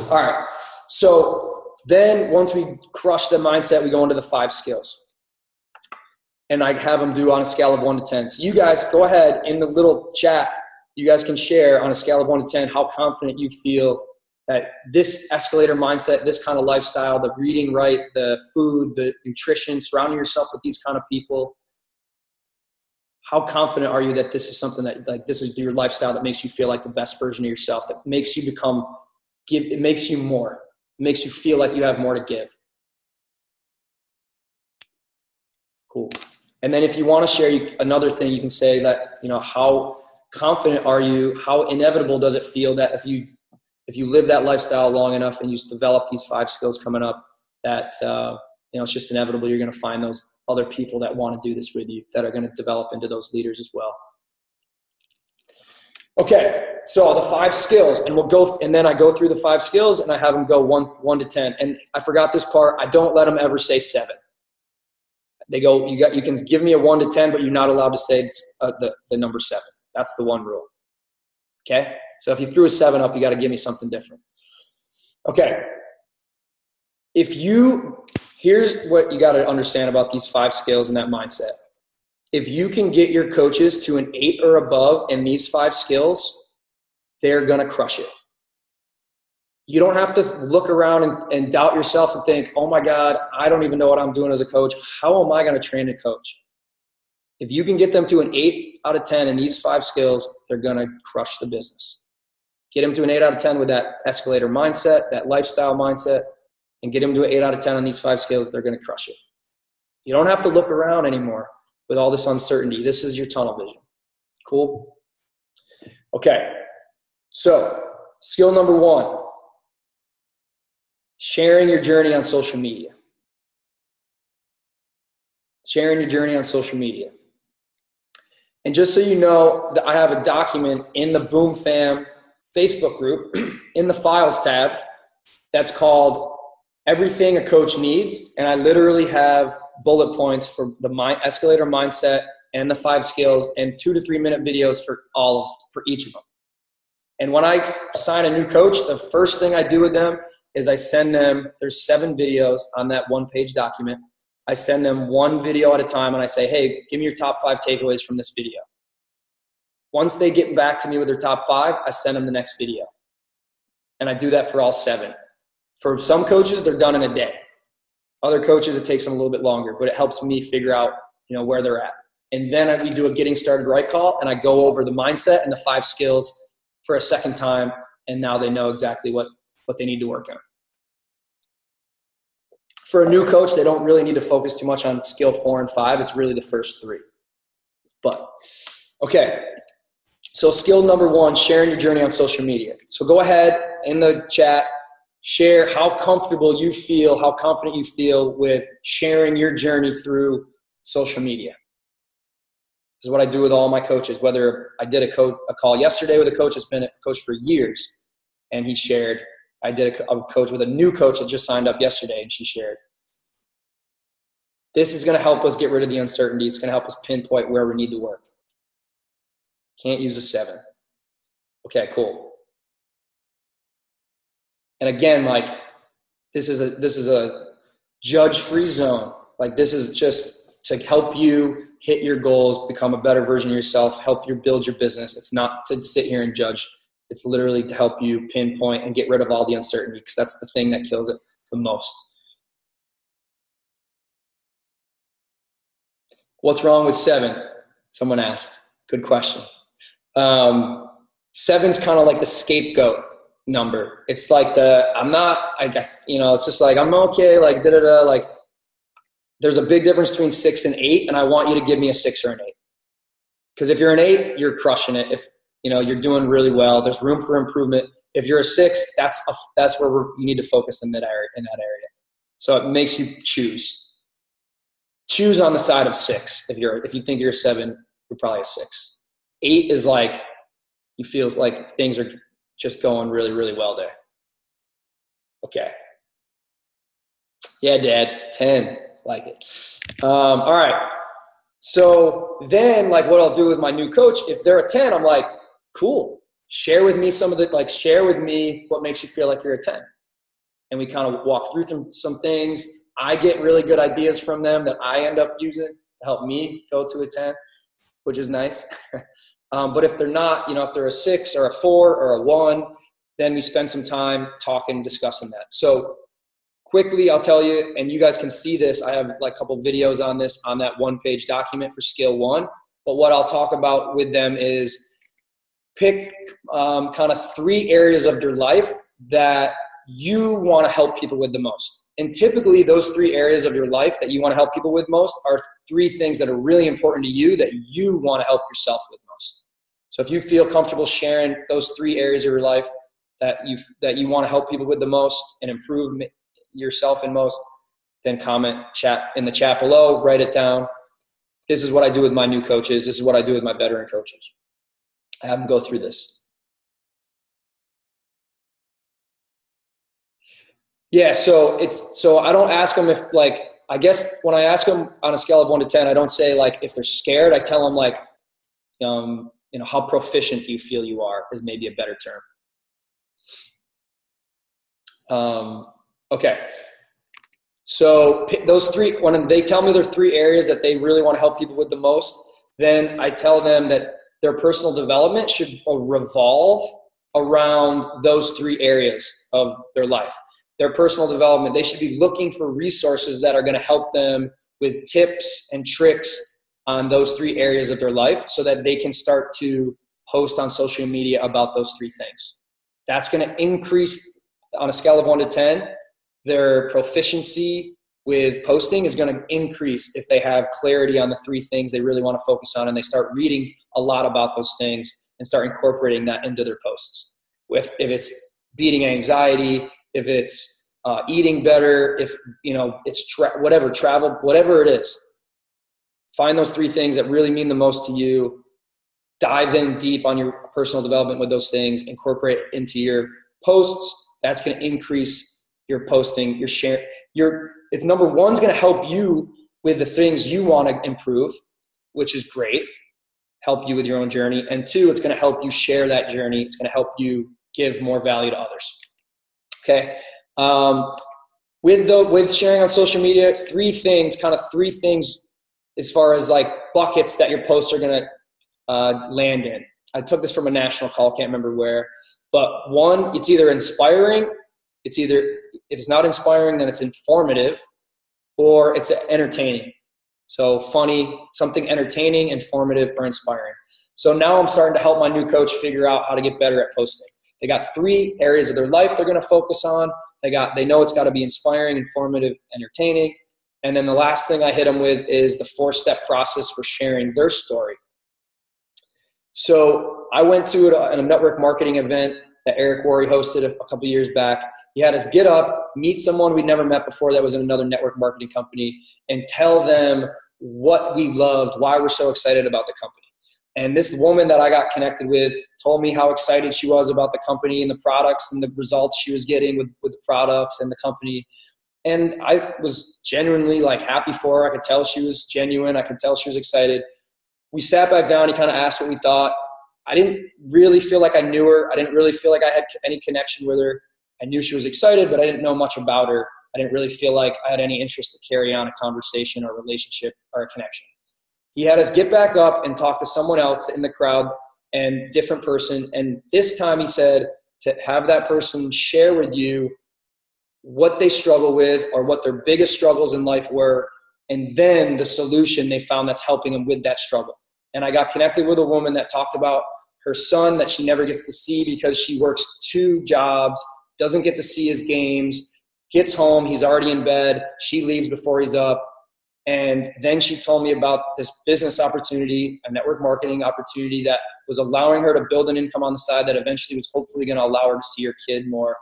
All right. So then once we crush the mindset, we go into the 5 skills. And I have them do on a scale of 1 to 10. So you guys go ahead in the little chat. You guys can share on a scale of 1 to 10 how confident you feel that this escalator mindset, this kind of lifestyle, the reading right, the food, the nutrition, surrounding yourself with these kind of people. How confident are you that this is something that, like, this is your lifestyle that makes you feel like the best version of yourself, that makes you it makes you more, it makes you feel like you have more to give. Cool. And then if you want to share another thing, you can say that, you know, how confident are you, how inevitable does it feel that if you live that lifestyle long enough and you develop these 5 skills coming up, that, you know, it's just inevitable. You're going to find those other people that want to do this with you that are going to develop into those leaders as well. Okay. So the 5 skills, and then I go through the 5 skills and I have them go 1 to 10. And I forgot this part. I don't let them ever say 7. They go, you can give me a 1 to 10, but you're not allowed to say the number 7. That's the one rule. Okay. So if you threw a 7 up, you got to give me something different. Okay. Here's what you got to understand about these 5 skills and that mindset. If you can get your coaches to an 8 or above in these 5 skills, they're going to crush it. You don't have to look around and doubt yourself and think, oh my God, I don't even know what I'm doing as a coach. How am I going to train a coach? If you can get them to an 8 out of 10 in these 5 skills, they're going to crush the business. Get them to an 8 out of 10 with that escalator mindset, that lifestyle mindset, and get them to an 8 out of 10 on these 5 skills, they're going to crush it. You don't have to look around anymore with all this uncertainty. This is your tunnel vision. Cool? Okay. So, skill number 1, sharing your journey on social media. sharing your journey on social media. And just so you know, I have a document in the Boom Fam Facebook group in the Files tab that's called Everything a Coach Needs. And I literally have bullet points for the escalator mindset and the 5 skills and 2 to 3 minute videos for each of them. And when I sign a new coach, the first thing I do with them is I send them, there's 7 videos on that 1-page document. I send them 1 video at a time and I say, hey, give me your top 5 takeaways from this video. Once they get back to me with their top 5, I send them the next video. And I do that for all 7. For some coaches, they're done in a day. Other coaches, it takes them a little bit longer, but it helps me figure out, where they're at. And then we do a getting started right call, and I go over the mindset and the 5 skills for a second time, and now they know exactly what they need to work on. For a new coach, they don't really need to focus too much on skill 4 and 5. It's really the first 3. But, okay. So skill number 1, sharing your journey on social media. So go ahead in the chat, share how comfortable you feel, how confident you feel with sharing your journey through social media. This is what I do with all my coaches, whether I did a call yesterday with a coach that's been a coach for years, and he shared. I did a coach with a new coach that just signed up yesterday, and she shared. This is going to help us get rid of the uncertainty. It's going to help us pinpoint where we need to work. Can't use a 7. Okay, cool. And again, this is a judge-free zone. This is just to help you hit your goals, become a better version of yourself, help you build your business. It's not to sit here and judge. It's literally to help you pinpoint and get rid of all the uncertainty, because that's the thing that kills it the most. What's wrong with 7? Someone asked. Good question. 7's kind of like the scapegoat number. It's like it's just like, I'm okay, there's a big difference between 6 and 8, and I want you to give me a 6 or an 8. Because if you're an 8, you're crushing it. If you're doing really well, there's room for improvement. If you're a 6, that's where you need to focus in that area. So it makes you choose on the side of 6. If you think you're a 7, you're probably a 6. 8 is you feel like things are just going really, really well there. Okay. Yeah, Dad. 10. Like it. All right. So then, what I'll do with my new coach, if they're a 10, I'm like, cool. Share with me share with me what makes you feel like you're a 10. And we kind of walk through some things. I get really good ideas from them that I end up using to help me go to a 10, which is nice. But if they're not, if they're a 6 or a 4 or a 1, then we spend some time talking, discussing that. So quickly, I'll tell you, and you guys can see this. I have a couple videos on this on that 1-page document for skill 1. But what I'll talk about with them is pick kind of 3 areas of your life that you want to help people with the most. And typically, those 3 areas of your life that you want to help people with most are 3 things that are really important to you that you want to help yourself with most. So if you feel comfortable sharing those 3 areas of your life that you want to help people with the most and improve yourself in most, then comment in the chat below, write it down. This is what I do with my new coaches. This is what I do with my veteran coaches. I have them go through this. Yeah, so I don't ask them if I guess when I ask them on a scale of 1 to 10, I don't say if they're scared. I tell them how proficient do you feel you are is maybe a better term. Okay. So those 3, when they tell me there are 3 areas that they really want to help people with the most, then I tell them that their personal development should revolve around those 3 areas of their life. Their personal development, they should be looking for resources that are going to help them with tips and tricks on those 3 areas of their life so that they can start to post on social media about those 3 things. That's going to increase on a scale of 1 to 10. Their proficiency with posting is going to increase if they have clarity on the 3 things they really want to focus on, and they start reading a lot about those things and start incorporating that into their posts. If it's beating anxiety, if it's eating better, if it's travel, whatever it is, Find those 3 things that really mean the most to you. Dive in deep on your personal development with those things. Incorporate it into your posts. That's going to increase your posting, your share. If number 1's going to help you with the things you want to improve, which is great, help you with your own journey. And 2, it's going to help you share that journey. It's going to help you give more value to others. Okay. With sharing on social media, 3 things as far as like buckets that your posts are going to land in. I took this from a national call, can't remember where, but 1, it's either inspiring. If it's not inspiring, then it's informative, or it's entertaining. So funny, something entertaining, informative, or inspiring. So now I'm starting to help my new coach figure out how to get better at posting. They got 3 areas of their life they're going to focus on. They know it's got to be inspiring, informative, entertaining. And then the last thing I hit them with is the 4-step process for sharing their story. So I went to a network marketing event that Eric Worre hosted a couple years back. He had us get up, meet someone we'd never met before that was in another network marketing company, and tell them what we loved, why we're so excited about the company. And this woman that I got connected with told me how excited she was about the company and the products and the results she was getting with the products and the company. And I was genuinely like happy for her. I could tell she was genuine. I could tell she was excited. We sat back down. He kind of asked what we thought. I didn't really feel like I knew her. I didn't really feel like I had any connection with her. I knew she was excited, but I didn't know much about her. I didn't really feel like I had any interest to carry on a conversation or relationship or a connection. He had us get back up and talk to someone else in the crowd and different person. And this time he said to have that person share with you what they struggle with or what their biggest struggles in life were, and then the solution they found that's helping them with that struggle. And I got connected with a woman that talked about her son that she never gets to see because she works 2 jobs, doesn't get to see his games, gets home, he's already in bed, she leaves before he's up. And then she told me about this business opportunity, a network marketing opportunity that was allowing her to build an income on the side that eventually was hopefully going to allow her to see her kid more.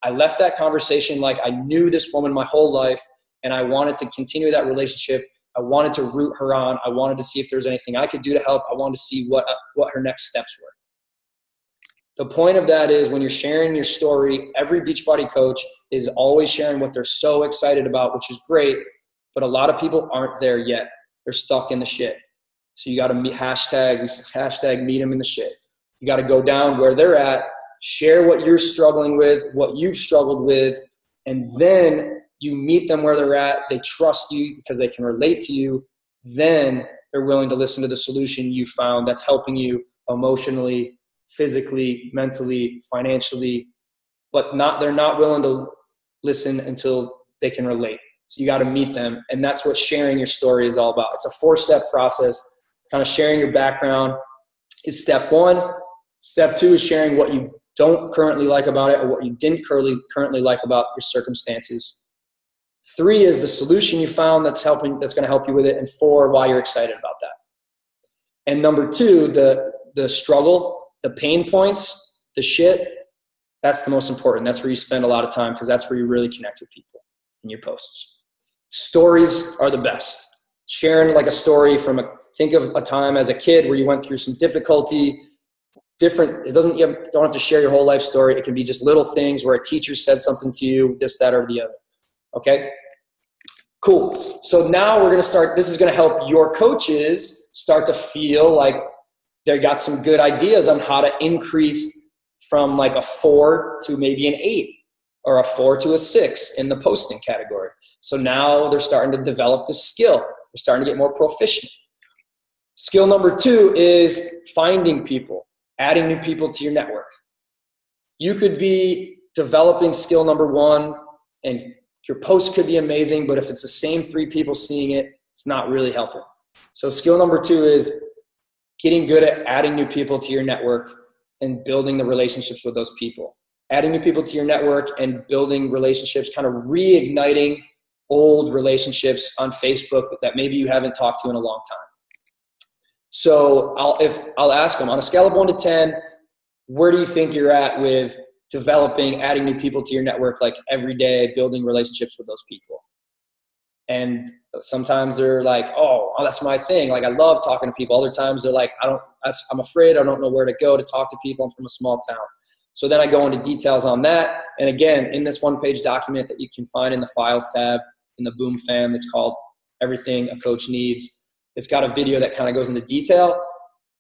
I left that conversation like I knew this woman my whole life, and I wanted to continue that relationship. I wanted to root her on. I wanted to see if there was anything I could do to help. I wanted to see what her next steps were. The point of that is when you're sharing your story, every Beachbody coach is always sharing what they're so excited about, which is great. But a lot of people aren't there yet. They're stuck in the shit. So you got to hashtag meet them in the shit. You got to go down where they're at, share what you're struggling with, what you've struggled with, and then you meet them where they're at. They trust you because they can relate to you. Then they're willing to listen to the solution you found that's helping you emotionally, physically, mentally, financially, but they're not willing to listen until they can relate. So you got to meet them. And that's what sharing your story is all about. It's a 4-step process. Kind of sharing your background is step 1. Step 2 is sharing what you don't currently like about it or what you didn't currently like about your circumstances. 3 is the solution you found that's going to help you with it. And 4, why you're excited about that. And number 2, the struggle, the pain points, the shit, that's the most important. That's where you spend a lot of time because that's where you really connect with people in your posts. Stories are the best. Sharing like a story think of a time as a kid where you went through some difficulty, you don't have to share your whole life story. It can be just little things where a teacher said something to you, this, that, or the other. Okay? Cool. So now we're going to start, this is going to help your coaches start to feel like they got some good ideas on how to increase from like a 4 to maybe an 8 or a 4 to a 6 in the posting category. So now they're starting to develop the skill. They're starting to get more proficient. Skill number 2 is finding people, adding new people to your network. You could be developing skill number 1 and your post could be amazing, but if it's the same 3 people seeing it, it's not really helping. So skill number 2 is getting good at adding new people to your network and building the relationships with those people. Adding new people to your network and building relationships, kind of reigniting old relationships on Facebook that maybe you haven't talked to in a long time. So I'll ask them on a scale of 1 to 10, where do you think you're at with developing, adding new people to your network, like every day, building relationships with those people? And sometimes they're like, oh, that's my thing. Like, I love talking to people. Other times they're like, I'm afraid. I don't know where to go to talk to people. I'm from a small town. So then I go into details on that. And again, in this one-page document that you can find in the files tab in the Boom Fam, it's called Everything a Coach Needs. It's got a video that kind of goes into detail.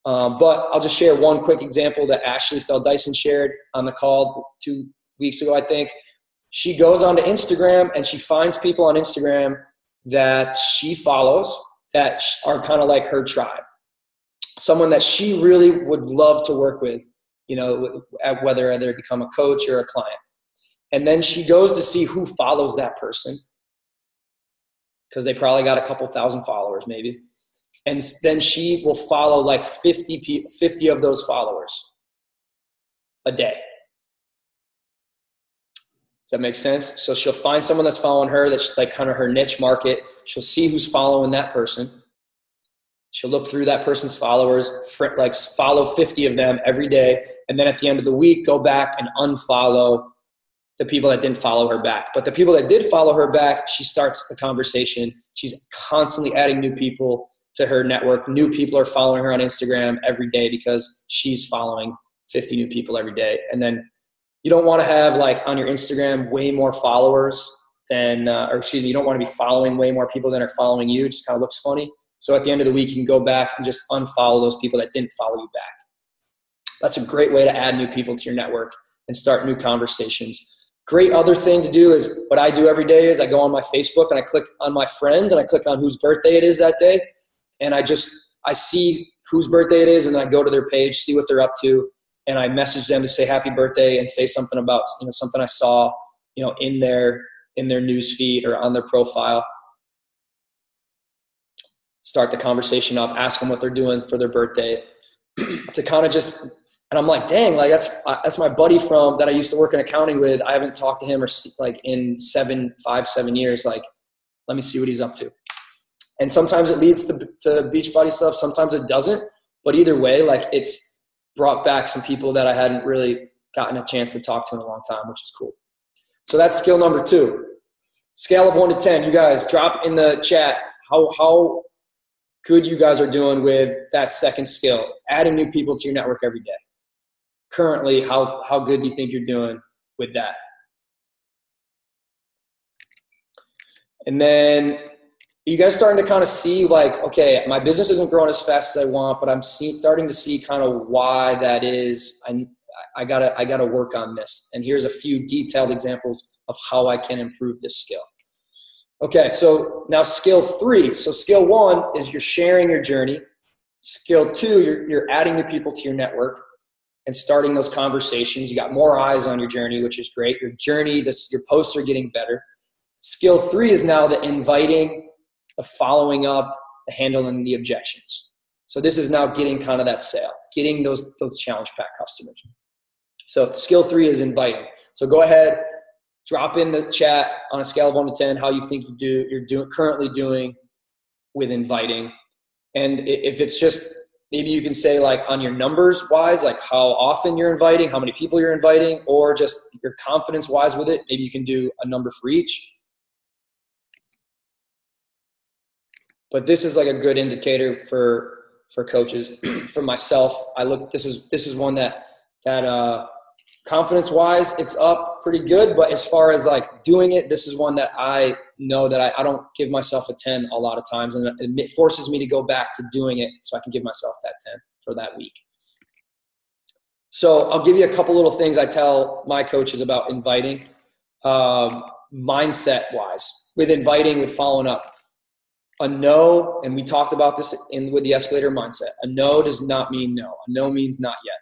But I'll just share one quick example that Ashley Dyson shared on the call 2 weeks ago, I think. She goes onto Instagram and she finds people on Instagram that she follows that are kind of like her tribe. Someone that she really would love to work with, you know, whether they become a coach or a client. And then she goes to see who follows that person, because they probably got a couple thousand followers maybe. And then she will follow like 50 of those followers a day. Does that make sense? So she'll find someone that's following her, that's like kind of her niche market. She'll see who's following that person. She'll look through that person's followers, like follow 50 of them every day. And then at the end of the week, go back and unfollow the people that didn't follow her back. But the people that did follow her back, she starts the conversation. She's constantly adding new people to her network. New people are following her on Instagram every day because she's following 50 new people every day. And then you don't want to have like on your Instagram way more followers than, you don't want to be following way more people than are following you. It just kind of looks funny. So at the end of the week, you can go back and just unfollow those people that didn't follow you back. That's a great way to add new people to your network and start new conversations. Great other thing to do is what I do every day is I go on my Facebook and I click on my friends and I click on whose birthday it is that day. And I see whose birthday it is, and then I go to their page, see what they're up to, and I message them to say happy birthday and say something about, you know, something I saw, you know, in their news feed or on their profile. Start the conversation up, ask them what they're doing for their birthday to kind of just, and I'm like, dang, like that's my buddy that I used to work in accounting with. I haven't talked to him in 7 years. Like, let me see what he's up to. And sometimes it leads to Beachbody stuff. Sometimes it doesn't. But either way, like, it's brought back some people that I hadn't really gotten a chance to talk to in a long time, which is cool. So that's skill number 2. Scale of 1 to 10. You guys drop in the chat how good you guys are doing with that second skill, adding new people to your network every day. Currently, how good do you think you're doing with that? And then you guys starting to kind of see like, okay, my business isn't growing as fast as I want, but I'm starting to see kind of why that is. I gotta work on this. And here's a few detailed examples of how I can improve this skill. Okay, so now skill 3. So skill 1 is you're sharing your journey. Skill 2, you're adding new people to your network and starting those conversations. You got more eyes on your journey, which is great. Your posts are getting better. Skill 3 is now the inviting, the following up, the handling the objections. So this is now getting kind of that sale, getting those challenge pack customers. So skill 3 is inviting. So go ahead, drop in the chat on a scale of 1 to 10 how you think you're currently doing with inviting. And if it's just, maybe you can say like on your numbers wise, like how often you're inviting, how many people you're inviting, or just your confidence wise with it. Maybe you can do a number for each. But this is like a good indicator for coaches. For myself, this is one that confidence wise, it's up pretty good. But as far as like doing it, this is one that I know that I don't give myself a 10 a lot of times. And it forces me to go back to doing it so I can give myself that 10 for that week. So I'll give you a couple little things I tell my coaches about inviting, mindset wise, with inviting, with following up. A no, and we talked about this with the escalator mindset, a no does not mean no. A no means not yet.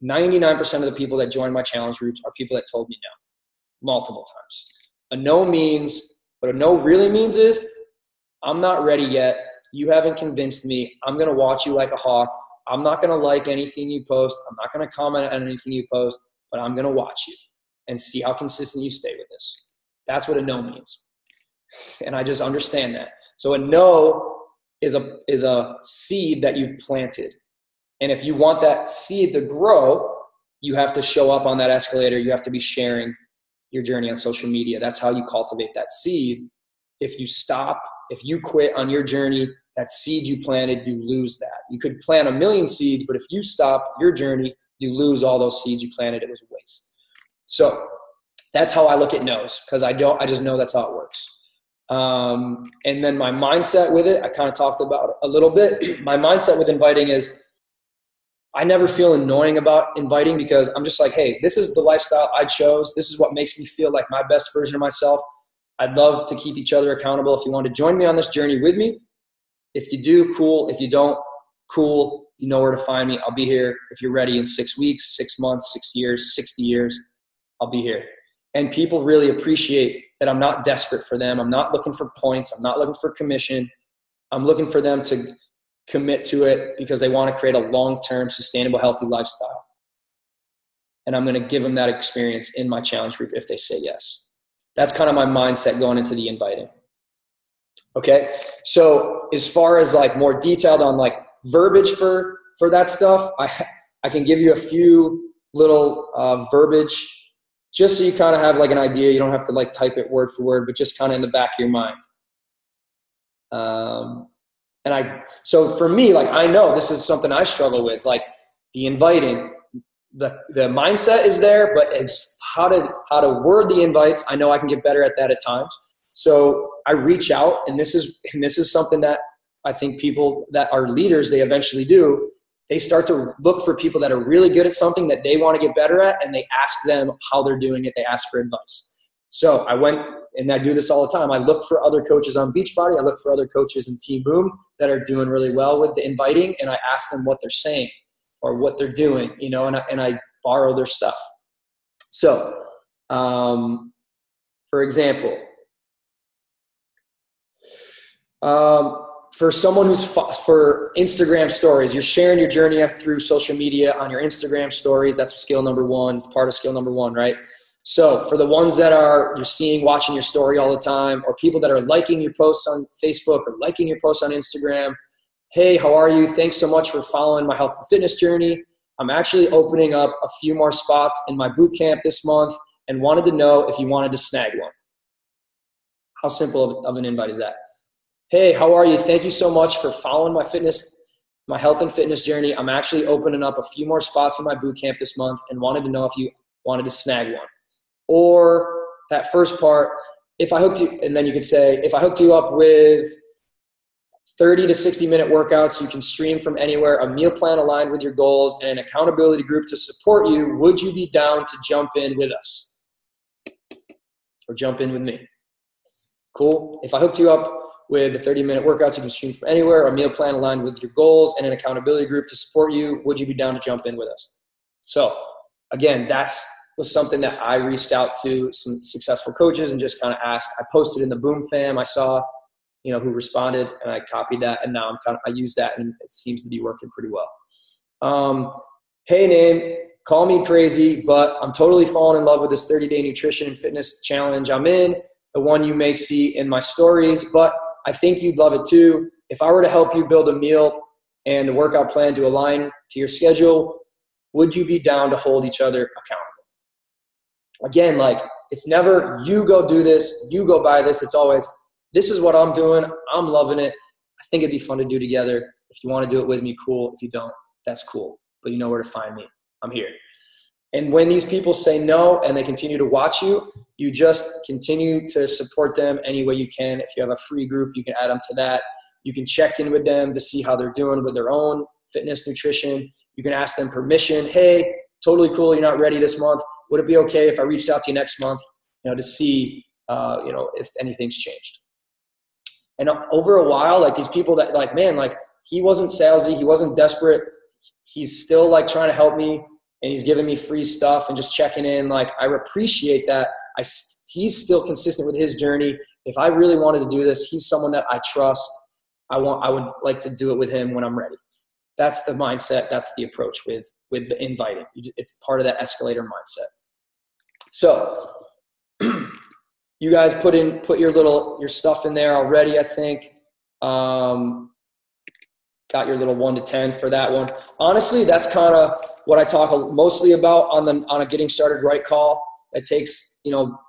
99% of the people that join my challenge groups are people that told me no multiple times. A no means, what a no really means is, I'm not ready yet. You haven't convinced me. I'm going to watch you like a hawk. I'm not going to like anything you post. I'm not going to comment on anything you post, but I'm going to watch you and see how consistent you stay with this. That's what a no means. And I just understand that. So a no is a seed that you've planted. And if you want that seed to grow, you have to show up on that escalator. You have to be sharing your journey on social media. That's how you cultivate that seed, if you stop, if you quit on your journey, that seed you planted, you lose that. You could plant 1,000,000 seeds, but if you stop your journey, you lose all those seeds you planted. It was a waste. So that's how I look at no's, because I just know that's how it works. And then my mindset with it, I kind of talked about it a little bit. My mindset with inviting is I never feel annoying about inviting, because I'm just like, hey, this is the lifestyle I chose. This is what makes me feel like my best version of myself. I'd love to keep each other accountable. If you want to join me on this journey with me, if you do, cool. If you don't, cool. You know where to find me. I'll be here if you're ready in 6 weeks, 6 months, 6 years, 60 years. I'll be here. And people really appreciate that I'm not desperate for them. I'm not looking for points. I'm not looking for commission. I'm looking for them to commit to it because they want to create a long-term, sustainable, healthy lifestyle. And I'm going to give them that experience in my challenge group if they say yes. That's kind of my mindset going into the inviting. Okay. So as far as like more detailed on like verbiage for that stuff, I can give you a few little verbiage just so you kind of have like an idea. You don't have to like type it word for word, but just kind of in the back of your mind. So for me, like, I know this is something I struggle with, like the inviting, the mindset is there, but it's how to word the invites. I know I can get better at that at times. So I reach out, and this is something that I think people that are leaders, they eventually do. They start to look for people that are really good at something that they want to get better at, and they ask them how they're doing it. They ask for advice. So I went, and I do this all the time. I look for other coaches on Beachbody. I look for other coaches in Team Boom that are doing really well with the inviting, and I ask them what they're saying or what they're doing, and I borrow their stuff. So, for example, for someone who's for Instagram stories, you're sharing your journey through social media on your Instagram stories. That's skill number one. It's part of skill number one, right? So for the ones that you're watching your story all the time, or people that are liking your posts on Facebook or liking your posts on Instagram, hey, how are you? Thanks so much for following my health and fitness journey. I'm actually opening up a few more spots in my boot camp this month and wanted to know if you wanted to snag one. How simple of an invite is that? Hey, how are you? Thank you so much for following my health and fitness journey. I'm actually opening up a few more spots in my boot camp this month and wanted to know if you wanted to snag one. Or that first part, and then you could say, if I hooked you up with 30 to 60 minute workouts you can stream from anywhere, a meal plan aligned with your goals, and an accountability group to support you, would you be down to jump in with us? Or jump in with me? Cool. If I hooked you up with the 30-minute workouts you can stream from anywhere, a meal plan aligned with your goals, and an accountability group to support you, would you be down to jump in with us? So again, was something that I reached out to some successful coaches and just kind of asked. I posted in the Boom Fam. I saw, who responded, and I copied that, and now I use that, and it seems to be working pretty well. Hey, name, call me crazy, but I'm totally falling in love with this 30-day nutrition and fitness challenge I'm in, the one you may see in my stories, but I think you'd love it too. If I were to help you build a meal and a workout plan to align to your schedule, would you be down to hold each other accountable? Again, like, it's never you go do this, you go buy this. It's always, this is what I'm doing. I'm loving it. I think it'd be fun to do together. If you want to do it with me, cool. If you don't, that's cool. But you know where to find me. I'm here. And when these people say no and they continue to watch you, you just continue to support them any way you can. If you have a free group, you can add them to that. You can check in with them to see how they're doing with their own fitness, nutrition. You can ask them permission. Hey, totally cool. You're not ready this month. Would it be okay if I reached out to you next month, to see, if anything's changed? And over a while, like, these people that, like, man, like, he wasn't salesy. He wasn't desperate. He's still, like, trying to help me, and he's giving me free stuff and just checking in. Like, I appreciate that. He's still consistent with his journey. If I really wanted to do this, he's someone that I trust. I would like to do it with him when I'm ready. That's the mindset. That's the approach with the inviting. It's part of that escalator mindset. So you guys put your stuff in there already, I think. Got your little 1 to 10 for that one. Honestly, that's kind of what I talk mostly about on a getting started right call. It takes,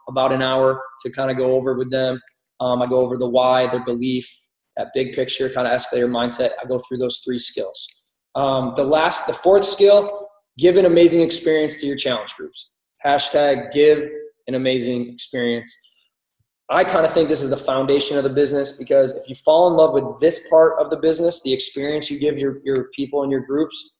about an hour to kind of go over with them. I go over the why, their belief, that big picture kind of escalator mindset. I go through those 3 skills. The 4th skill, give an amazing experience to your challenge groups. Hashtag give an amazing experience. I kind of think this is the foundation of the business, because if you fall in love with this part of the business, the experience you give your people and your groups,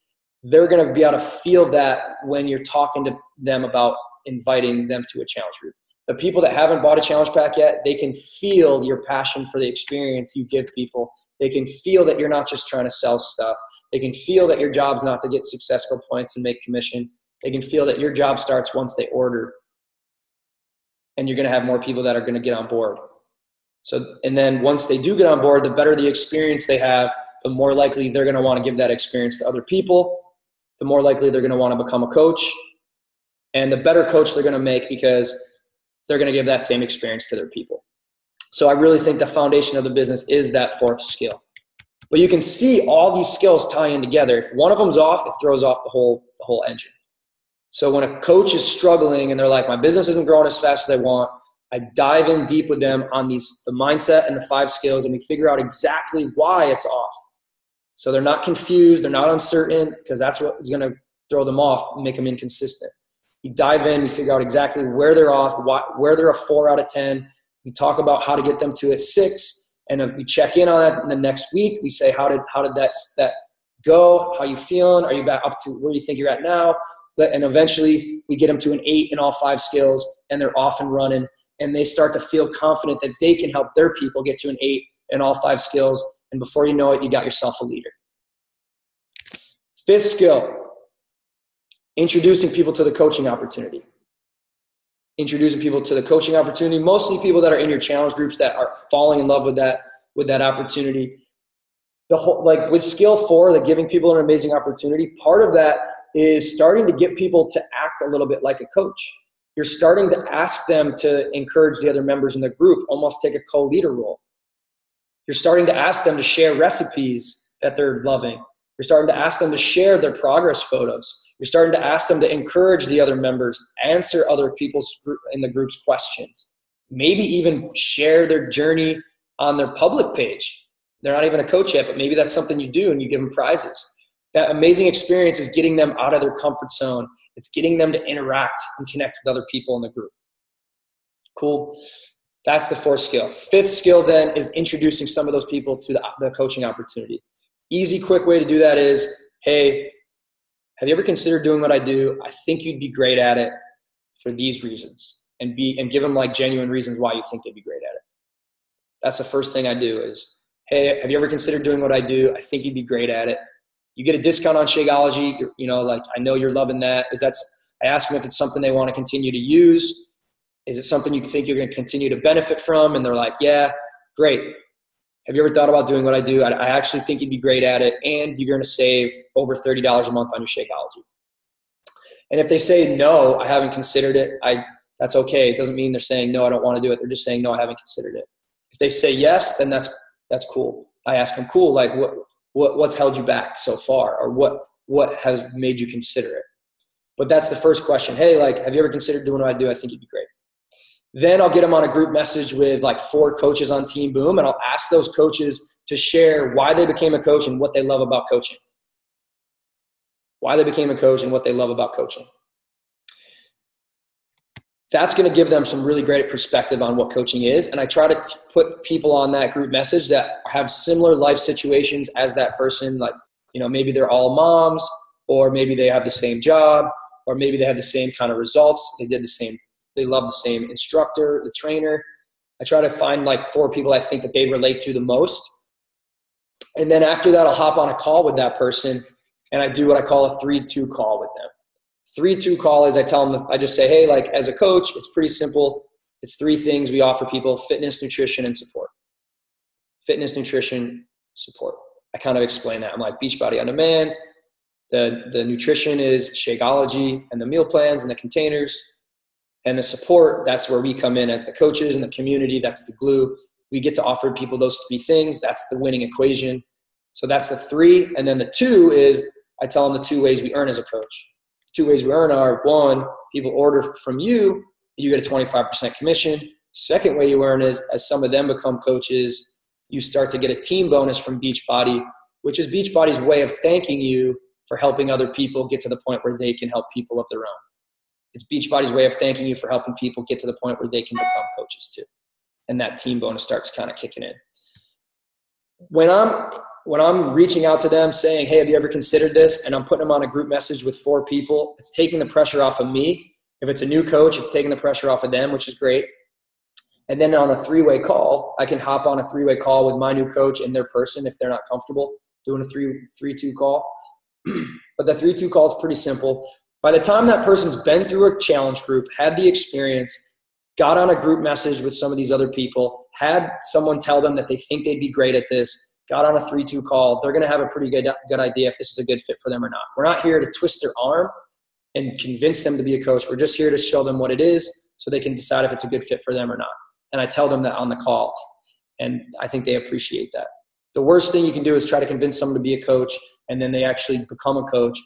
they're going to be able to feel that when you're talking to them about inviting them to a challenge group. The people that haven't bought a challenge pack yet, they can feel your passion for the experience you give people. They can feel that you're not just trying to sell stuff. They can feel that your job's not to get success goal points and make commission. They can feel that your job starts once they order, and you're going to have more people that are going to get on board. So, and then once they do get on board, the better the experience they have, the more likely they're going to want to give that experience to other people, the more likely they're going to want to become a coach, and the better coach they're going to make, because they're going to give that same experience to their people. So I really think the foundation of the business is that 4th skill. But you can see all these skills tie in together. If one of them's off, it throws off the whole engine. So when a coach is struggling and they're like, my business isn't growing as fast as I want, I dive in deep with them on the mindset and the 5 skills, and we figure out exactly why it's off. So they're not confused, they're not uncertain, because that's what is going to throw them off and make them inconsistent. We dive in, we figure out exactly where they're off, where they're a 4 out of 10. We talk about how to get them to a 6, and then we check in on that in the next week. We say, how did that go? How you feeling? Are you back up to where you think you're at now? And eventually we get them to an 8 in all 5 skills, and they're off and running, and they start to feel confident that they can help their people get to an 8 in all 5 skills. And before you know it, you got yourself a leader. 5th skill, introducing people to the coaching opportunity. Introducing people to the coaching opportunity, mostly people that are in your challenge groups that are falling in love with that opportunity. Like with skill 4, the giving people an amazing opportunity, part of that is starting to get people to act a little bit like a coach. You're starting to ask them to encourage the other members in the group, almost take a co-leader role. You're starting to ask them to share recipes that they're loving. You're starting to ask them to share their progress photos. You're starting to ask them to encourage the other members, answer other people's in the group's questions, maybe even share their journey on their public page. They're not even a coach yet, but maybe that's something you do, and you give them prizes. That amazing experience is getting them out of their comfort zone. It's getting them to interact and connect with other people in the group. Cool. That's the 4th skill. 5th skill then is introducing some of those people to the coaching opportunity. Easy, quick way to do that is, hey, have you ever considered doing what I do? I think you'd be great at it for these reasons, and give them like genuine reasons why you think they'd be great at it. That's the first thing I do is, hey, have you ever considered doing what I do? I think you'd be great at it. You get a discount on Shakeology. Like, I know you're loving that. I ask them if it's something they want to continue to use. Is it something you think you're going to continue to benefit from? And they're like, yeah, great. Have you ever thought about doing what I do? I actually think you'd be great at it, and you're going to save over $30 a month on your Shakeology. And if they say, no, I haven't considered it, that's okay. It doesn't mean they're saying, no, I don't want to do it. They're just saying, no, I haven't considered it. If they say yes, then that's cool. I ask them, cool, like what's held you back so far, or what has made you consider it? But that's the first question. Hey, like, have you ever considered doing what I do? I think you'd be great. Then I'll get them on a group message with like 4 coaches on Team Boom, and I'll ask those coaches to share why they became a coach and what they love about coaching. Why they became a coach and what they love about coaching. That's going to give them some really great perspective on what coaching is. And I try to put people on that group message that have similar life situations as that person. Like, maybe they're all moms, or maybe they have the same job, or maybe they have the same kind of results. They love the same instructor, the trainer. I try to find like 4 people I think that they relate to the most. And then after that, I'll hop on a call with that person, and I do what I call a 3-2 call with them. 3-2 call is I tell them, I just say, hey, like, as a coach, it's pretty simple. It's 3 things we offer people: fitness, nutrition, and support. Fitness, nutrition, support. I kind of explain that. I'm like, Beachbody on demand. The nutrition is Shakeology and the meal plans and the containers. And the support, that's where we come in as the coaches and the community. That's the glue. We get to offer people those 3 things. That's the winning equation. So that's the 3. And then the 2 is I tell them the 2 ways we earn as a coach. 2 ways we earn are, 1, people order from you, you get a 25% commission. Second way you earn is as some of them become coaches, you start to get a team bonus from Beachbody, which is Beachbody's way of thanking you for helping other people get to the point where they can help people of their own. It's Beachbody's way of thanking you for helping people get to the point where they can become coaches too. And that team bonus starts kind of kicking in. When I'm reaching out to them saying, hey, have you ever considered this? And I'm putting them on a group message with 4 people, it's taking the pressure off of me. If it's a new coach, it's taking the pressure off of them, which is great. And then on a 3-way call, I can hop on a 3-way call with my new coach and their person if they're not comfortable doing a 3-2 call. But the 3-2 call is pretty simple. By the time that person's been through a challenge group, had the experience, got on a group message with some of these other people, had someone tell them that they think they'd be great at this, got on a 3-2 call, they're going to have a pretty good idea if this is a good fit for them or not. We're not here to twist their arm and convince them to be a coach. We're just here to show them what it is so they can decide if it's a good fit for them or not. And I tell them that on the call, and I think they appreciate that. The worst thing you can do is try to convince someone to be a coach, and then they actually become a coach,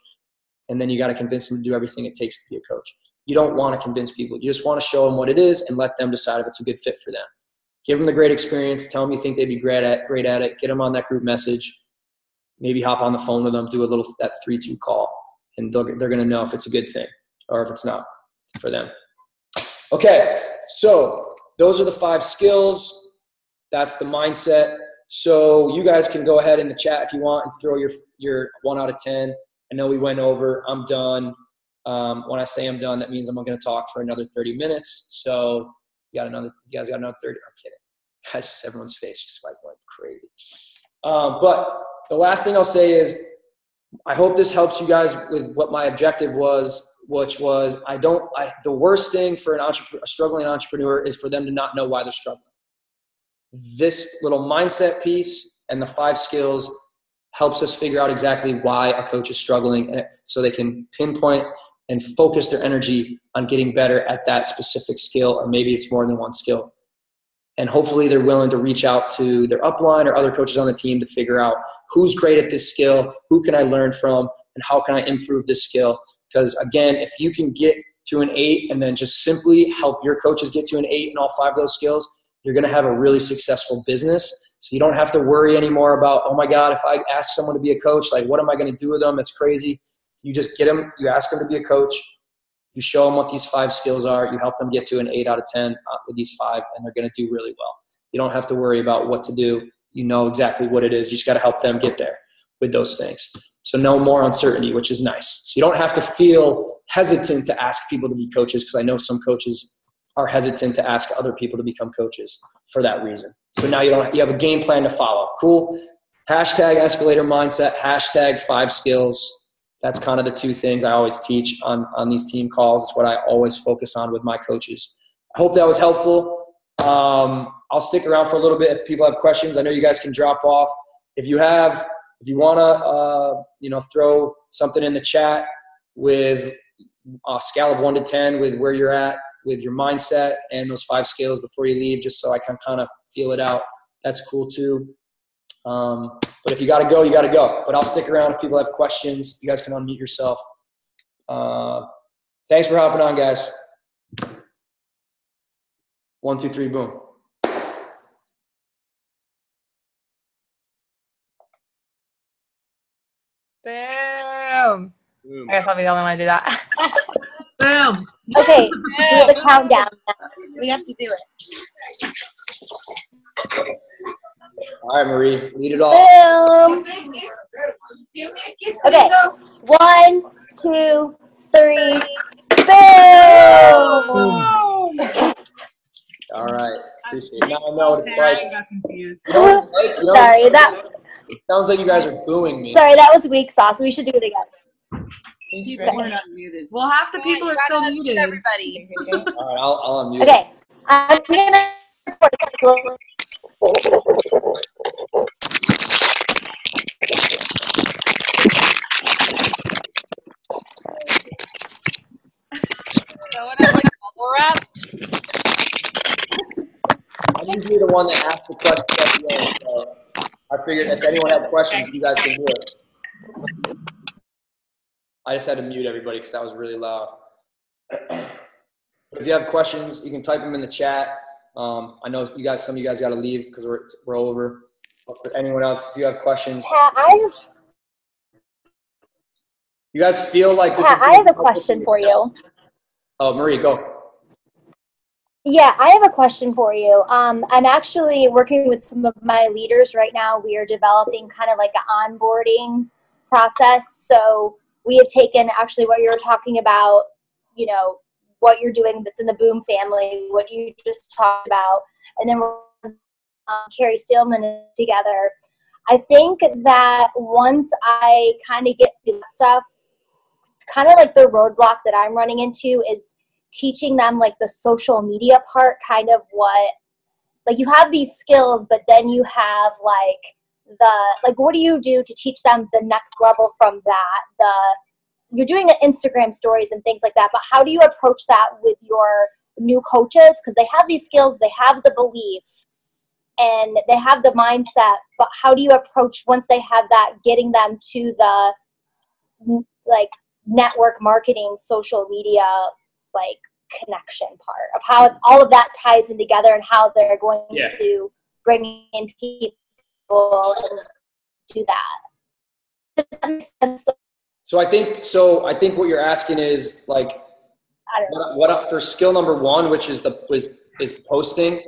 and then you got to convince them to do everything it takes to be a coach. You don't want to convince people. You just want to show them what it is and let them decide if it's a good fit for them. Give them the great experience. Tell them you think they'd be great at it. Get them on that group message. Maybe hop on the phone with them, do that 3-2 call, and they're going to know if it's a good thing or if it's not for them. Okay, so those are the 5 skills. That's the mindset. So you guys can go ahead in the chat if you want and throw your 1 out of 10. I know we went over. I'm done. When I say I'm done, that means I'm going to talk for another 30 minutes. So you guys got another 30. I'm kidding. Everyone's face just like went crazy. But the last thing I'll say is I hope this helps you guys with what my objective was, which was the worst thing for a struggling entrepreneur is for them to not know why they're struggling. This little mindset piece and the 5 skills helps us figure out exactly why a coach is struggling so they can pinpoint and focus their energy on getting better at that specific skill, or maybe it's more than one skill. And hopefully they're willing to reach out to their upline or other coaches on the team to figure out who's great at this skill, who can I learn from, and how can I improve this skill. Because again, if you can get to an 8 and then just simply help your coaches get to an 8 in all 5 of those skills, you're going to have a really successful business. So you don't have to worry anymore about, oh my God, if I ask someone to be a coach, like what am I going to do with them? It's crazy. You just get them, you ask them to be a coach, you show them what these 5 skills are, you help them get to an 8 out of 10 with these 5, and they're going to do really well. You don't have to worry about what to do. You know exactly what it is. You just got to help them get there with those things. So no more uncertainty, which is nice. So you don't have to feel hesitant to ask people to be coaches, because I know some coaches are hesitant to ask other people to become coaches for that reason. So now you have a game plan to follow. Cool. Hashtag escalator mindset, hashtag 5 skills. That's kind of the 2 things I always teach on these team calls. It's what I always focus on with my coaches. I hope that was helpful. I'll stick around for a little bit if people have questions. I know you guys can drop off. If you want to, throw something in the chat with a scale of 1 to 10 with where you're at with your mindset and those 5 skills before you leave, just so I can kind of feel it out. That's cool too. But if you got to go, you got to go. But I'll stick around if people have questions. You guys can unmute yourself. Thanks for hopping on, guys. 1, 2, 3, boom. Boom. Boom. I guess I'll be the only one to do that. Boom. Okay, do the countdown. We have to do it. All right, Marie, lead it off. Boom. Okay, 1, 2, 3. Boom. All right, appreciate it. Now I know what it's Okay, like. I got confused. You know what it's like? You know what Sorry, it's like? that It sounds like you guys are booing me. sorry, that was weak sauce. We should do it again. People are not muted. Well, half the people are still muted. Everybody. All right, I'll unmute. Okay, I'm gonna record. So what I'm like bubble wrap. I'm usually the one that asks the question at the end, so I figured if anyone had questions, you guys can do it. I just had to mute everybody because that was really loud. If you have questions, you can type them in the chat. I know some of you guys got to leave because we're over. But for anyone else, if you have questions, you guys feel like this is. I have a question for you. Oh, Marie, go. Yeah, I have a question for you. I'm actually working with some of my leaders right now. We are developing kind of like an onboarding process. So we have taken actually what you were talking about, you know, what you're doing that's in the Boom family, what you just talked about, and then we're Carrie Steelman together. I think that once I kind of get through that stuff, kind of like the roadblock that I'm running into is teaching them like the social media part, kind of what, like you have these skills, but then you have what do you do to teach them the next level from that? You're doing the Instagram stories and things like that, but how do you approach that with your new coaches? Because they have these skills, they have the belief, and they have the mindset, but how do you approach once they have that, getting them to the like network marketing, social media, like connection part of how all of that ties in together and how they're going to bring in people and do that. Does that make sense? So I think what you're asking is like, what up for skill number one, which is is posting.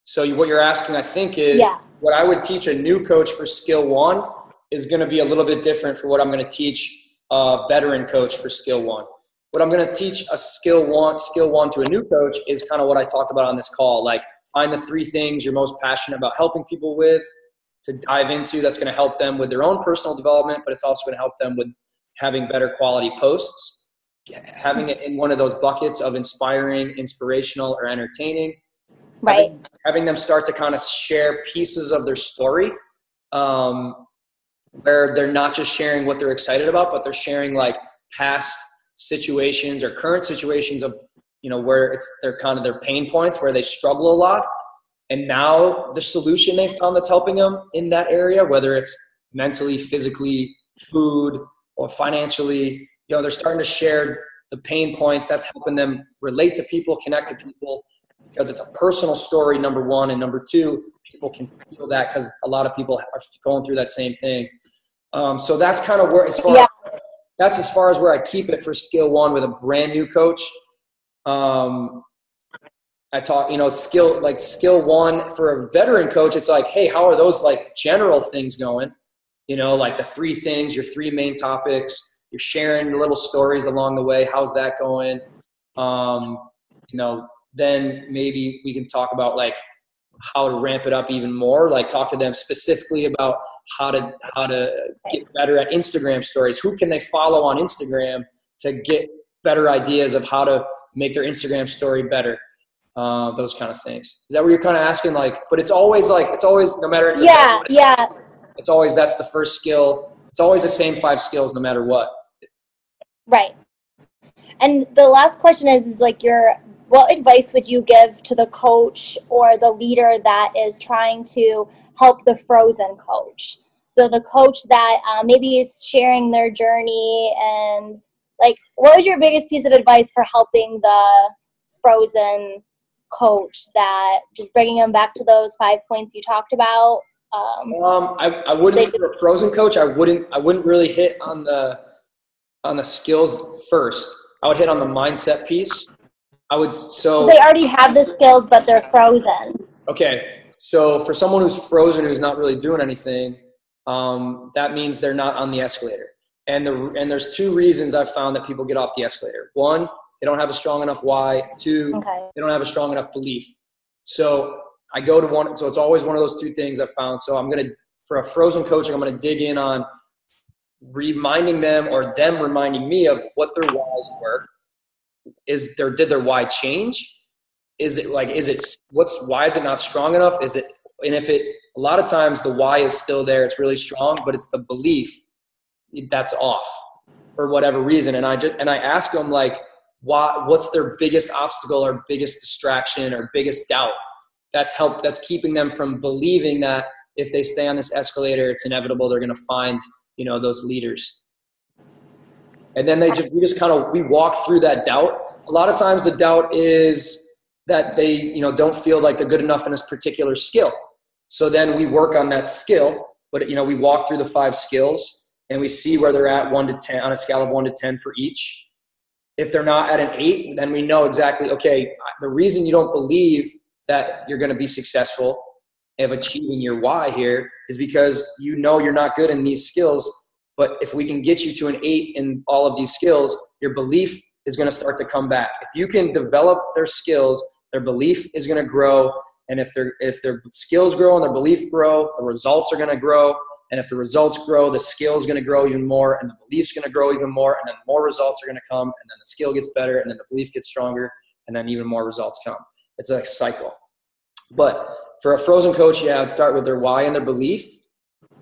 So what you're asking, I think, is what I would teach a new coach for skill one is going to be a little bit different for what I'm going to teach a veteran coach for skill one. What I'm going to teach a skill one to a new coach is kind of what I talked about on this call. Like, find the 3 things you're most passionate about helping people with to dive into. That's going to help them with their own personal development, but it's also going to help them with having better quality posts, having it in one of those buckets of inspiring, inspirational, or entertaining. Right. Having them start to kind of share pieces of their story, where they're not just sharing what they're excited about, but they're sharing like past situations or current situations of, where they're kind of their pain points, where they struggle a lot. And now the solution they found that's helping them in that area, whether it's mentally, physically, food, or financially, they're starting to share the pain points that's helping them relate to people, connect to people, because it's a personal story, number one. And number two, people can feel that because a lot of people are going through that same thing. So that's kind of where, that's as far as where I keep it for skill one with a brand new coach. I talk, skill one for a veteran coach. It's like, hey, how are those like general things going? Like the 3 things, your 3 main topics, you're sharing little stories along the way. How's that going? Then maybe we can talk about like how to ramp it up even more. Like talk to them specifically about how to get better at Instagram stories. Who can they follow on Instagram to get better ideas of how to make their Instagram story better? Those kind of things. Is that what you're kind of asking? Like, but it's always no matter. It's always, that's the first skill. It's always the same 5 skills, no matter what. Right. And the last question is like what advice would you give to the coach or the leader that is trying to help the frozen coach? So the coach that maybe is sharing their journey, and like, what was your biggest piece of advice for helping the frozen coach, that just bringing them back to those 5 points you talked about? I wouldn't, for a frozen coach, I wouldn't really hit on the skills first. I would hit on the mindset piece. So they already have the skills, but they're frozen. Okay. So for someone who's frozen, who's not really doing anything, that means they're not on the escalator. And there's 2 reasons I've found that people get off the escalator. 1, they don't have a strong enough why. 2, They don't have a strong enough belief. So I go to one. So it's always one of those 2 things I've found. So for a frozen coach, I'm going to dig in on reminding them, or them reminding me of what their whys were. Did their why change? Why is it not strong enough? A lot of times the why is still there. It's really strong, but it's the belief that's off for whatever reason. And I ask them like, what's their biggest obstacle or biggest distraction or biggest doubt that's keeping them from believing that if they stay on this escalator, it's inevitable they're going to find, those leaders. And then we walk through that doubt. A lot of times the doubt is that they, you know, don't feel like they're good enough in this particular skill. So then we work on that skill, but, you know, we walk through the 5 skills and we see where they're at 1 to 10 on a scale of 1 to 10 for each. If they're not at an 8, then we know exactly, okay, the reason you don't believe that you're going to be successful of achieving your why here is because you know you're not good in these skills. But if we can get you to an 8 in all of these skills, your belief is going to start to come back. If you can develop their skills, their belief is going to grow. And if their skills grow and their belief grow, the results are going to grow. And if the results grow, the skill is going to grow even more, and the belief's going to grow even more, and then more results are going to come, and then the skill gets better, and then the belief gets stronger, and then even more results come. It's a cycle. But for a frozen coach, yeah, I'd start with their why and their belief.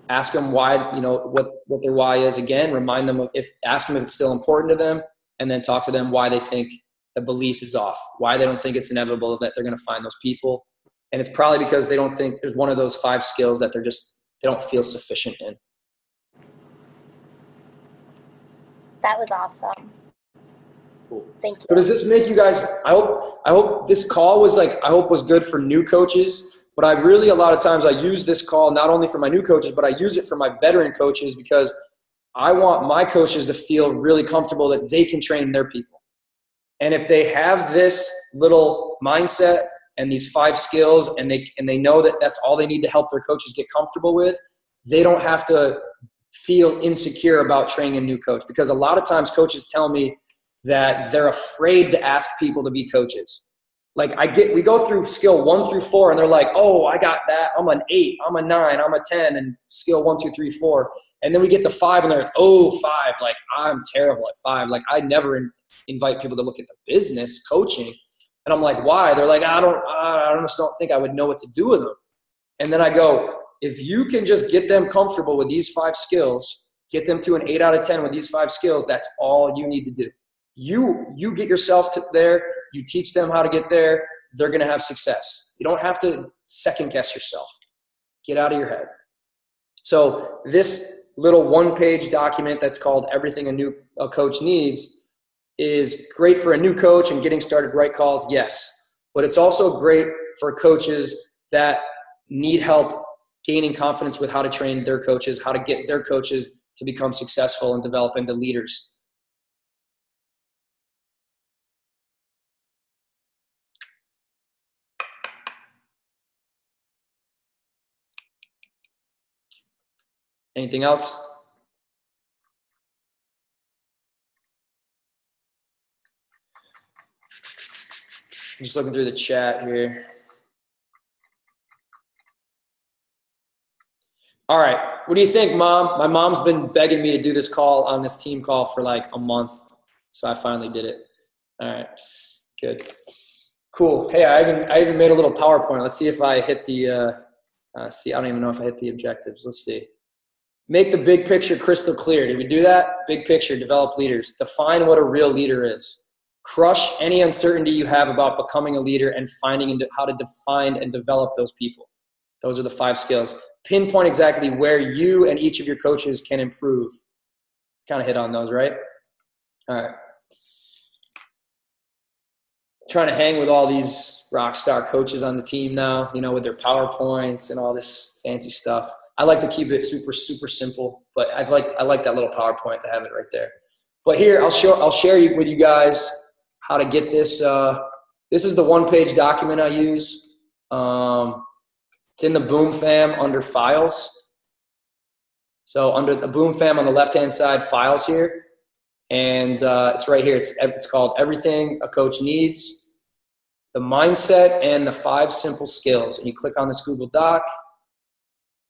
Ask them why, you know, what their why is again. Remind them ask them if it's still important to them, and then talk to them why they think the belief is off, why they don't think it's inevitable that they're going to find those people. And it's probably because they don't think there's one of those 5 skills that they don't feel sufficient in. That was awesome. Cool. Thank you. So does this make you guys, I hope this call was good for new coaches, but I really, a lot of times I use this call not only for my new coaches, but I use it for my veteran coaches because I want my coaches to feel really comfortable that they can train their people. And if they have this little mindset and these 5 skills and they know that that's all they need to help their coaches get comfortable with, they don't have to feel insecure about training a new coach. Because a lot of times coaches tell me that they're afraid to ask people to be coaches. Like we go through skill 1 through 4 and they're like, oh, I got that. I'm an 8, I'm a 9, I'm a 10, and skill 1, 2, 3, 4. And then we get to 5 and they're like, oh, 5. Like I'm terrible at 5. Like I never invite people to look at the business coaching. And I'm like, why? They're like, I just don't think I would know what to do with them. And then I go, if you can just get them comfortable with these 5 skills, get them to an 8 out of 10 with these 5 skills, that's all you need to do. You get yourself there, you teach them how to get there, they're going to have success. You don't have to second guess yourself. Get out of your head. So this little 1-page document that's called Everything a Coach Needs is great for a new coach and getting started right calls, yes. But it's also great for coaches that need help gaining confidence with how to train their coaches, how to get their coaches to become successful and develop into leaders. Anything else? I'm just looking through the chat here. All right. What do you think, Mom? My mom's been begging me to do this call on this team call for like a month. So I finally did it. All right. Good. Cool. Hey, I even made a little PowerPoint. Let's see if I hit the I don't even know if I hit the objectives. Let's see. Make the big picture crystal clear. Did we do that? Big picture, develop leaders. Define what a real leader is. Crush any uncertainty you have about becoming a leader and finding how to define and develop those people. Those are the 5 skills. Pinpoint exactly where you and each of your coaches can improve. Kind of hit on those, right? All right. Trying to hang with all these rock star coaches on the team now, you know, with their PowerPoints and all this fancy stuff. I like to keep it super, super simple, but I like that little PowerPoint to have it right there. But here, I'll share with you guys how to get this. This is the 1-page document I use. It's in the Boom Fam under Files. So under the Boom Fam on the left-hand side, Files here. And it's right here. It's called Everything a Coach Needs, the Mindset, and the 5 Simple Skills. And you click on this Google Doc.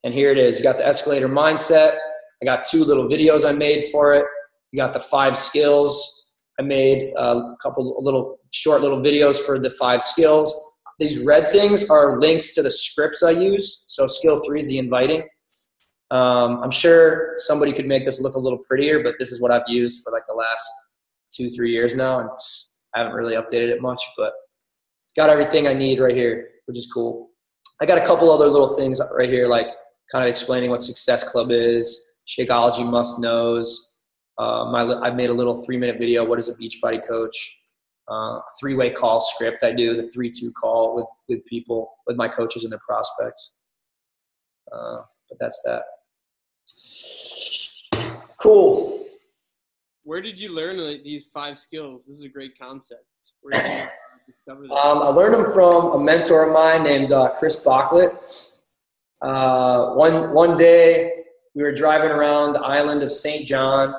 And here it is. You got the escalator mindset. I got 2 little videos I made for it. You got the 5 skills. I made a couple short little videos for the 5 skills. These red things are links to the scripts I use. So skill 3 is the inviting. I'm sure somebody could make this look a little prettier, but this is what I've used for like the last 2-3 years now. And I haven't really updated it much, but it's got everything I need right here, which is cool. I got a couple other little things right here, like kind of explaining what Success Club is, Shakeology must-knows. I made a little 3-minute video, what is a Beachbody coach? 3-way call script. I do the 3-2 call with people, with my coaches and their prospects. But that's that. Cool. Where did you learn these 5 skills? This is a great concept. Where did you discover this? I learned them from a mentor of mine named Chris Bachlet. One day we were driving around the island of St. John,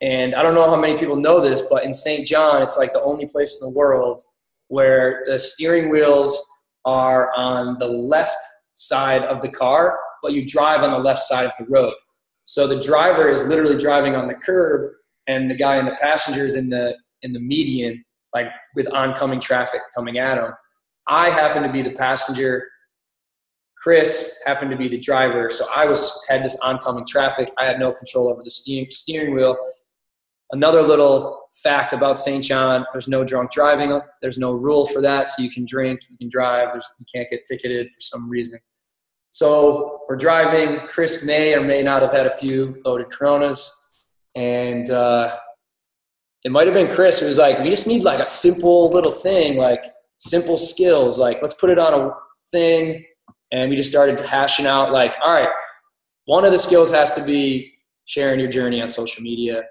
and I don't know how many people know this, but in St. John, it's like the only place in the world where the steering wheels are on the left side of the car, but you drive on the left side of the road. So the driver is literally driving on the curb, and the guy in the passenger is in the median, like with oncoming traffic coming at him. I happen to be the passenger. Chris happened to be the driver. So I had this oncoming traffic. I had no control over the steering wheel. Another little fact about St. John, there's no drunk driving. There's no rule for that. So you can drink, you can drive. You can't get ticketed for some reason. So we're driving. Chris may or may not have had a few loaded Coronas. And it might have been Chris who was like, we just need like a simple little thing, like simple skills. Like, let's put it on a thing. And we just started hashing out like, all right, one of the skills has to be sharing your journey on social media.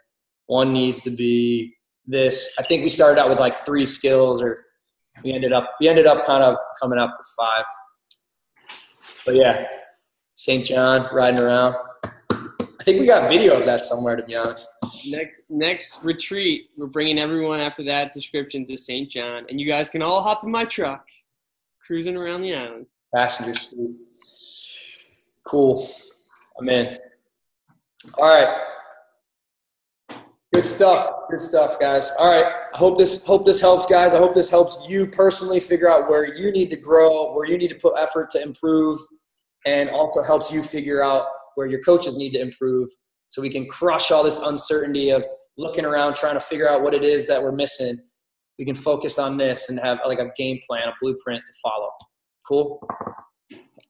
One needs to be this. I think we started out with like 3 skills, or we ended up kind of coming up with 5. But yeah, St. John, riding around. I think we got video of that somewhere, to be honest. Next retreat, we're bringing everyone after that description to St. John, and you guys can all hop in my truck, cruising around the island. Passenger seat. Cool. I'm in. All right. Good stuff. Good stuff, guys. All right. I hope this helps, guys. I hope this helps you personally figure out where you need to grow, where you need to put effort to improve, and also helps you figure out where your coaches need to improve, so we can crush all this uncertainty of looking around, trying to figure out what it is that we're missing. We can focus on this and have like a game plan, a blueprint to follow. Cool?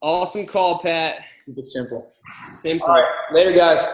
Awesome call, Pat. Keep it simple. Simple. All right. Later, guys.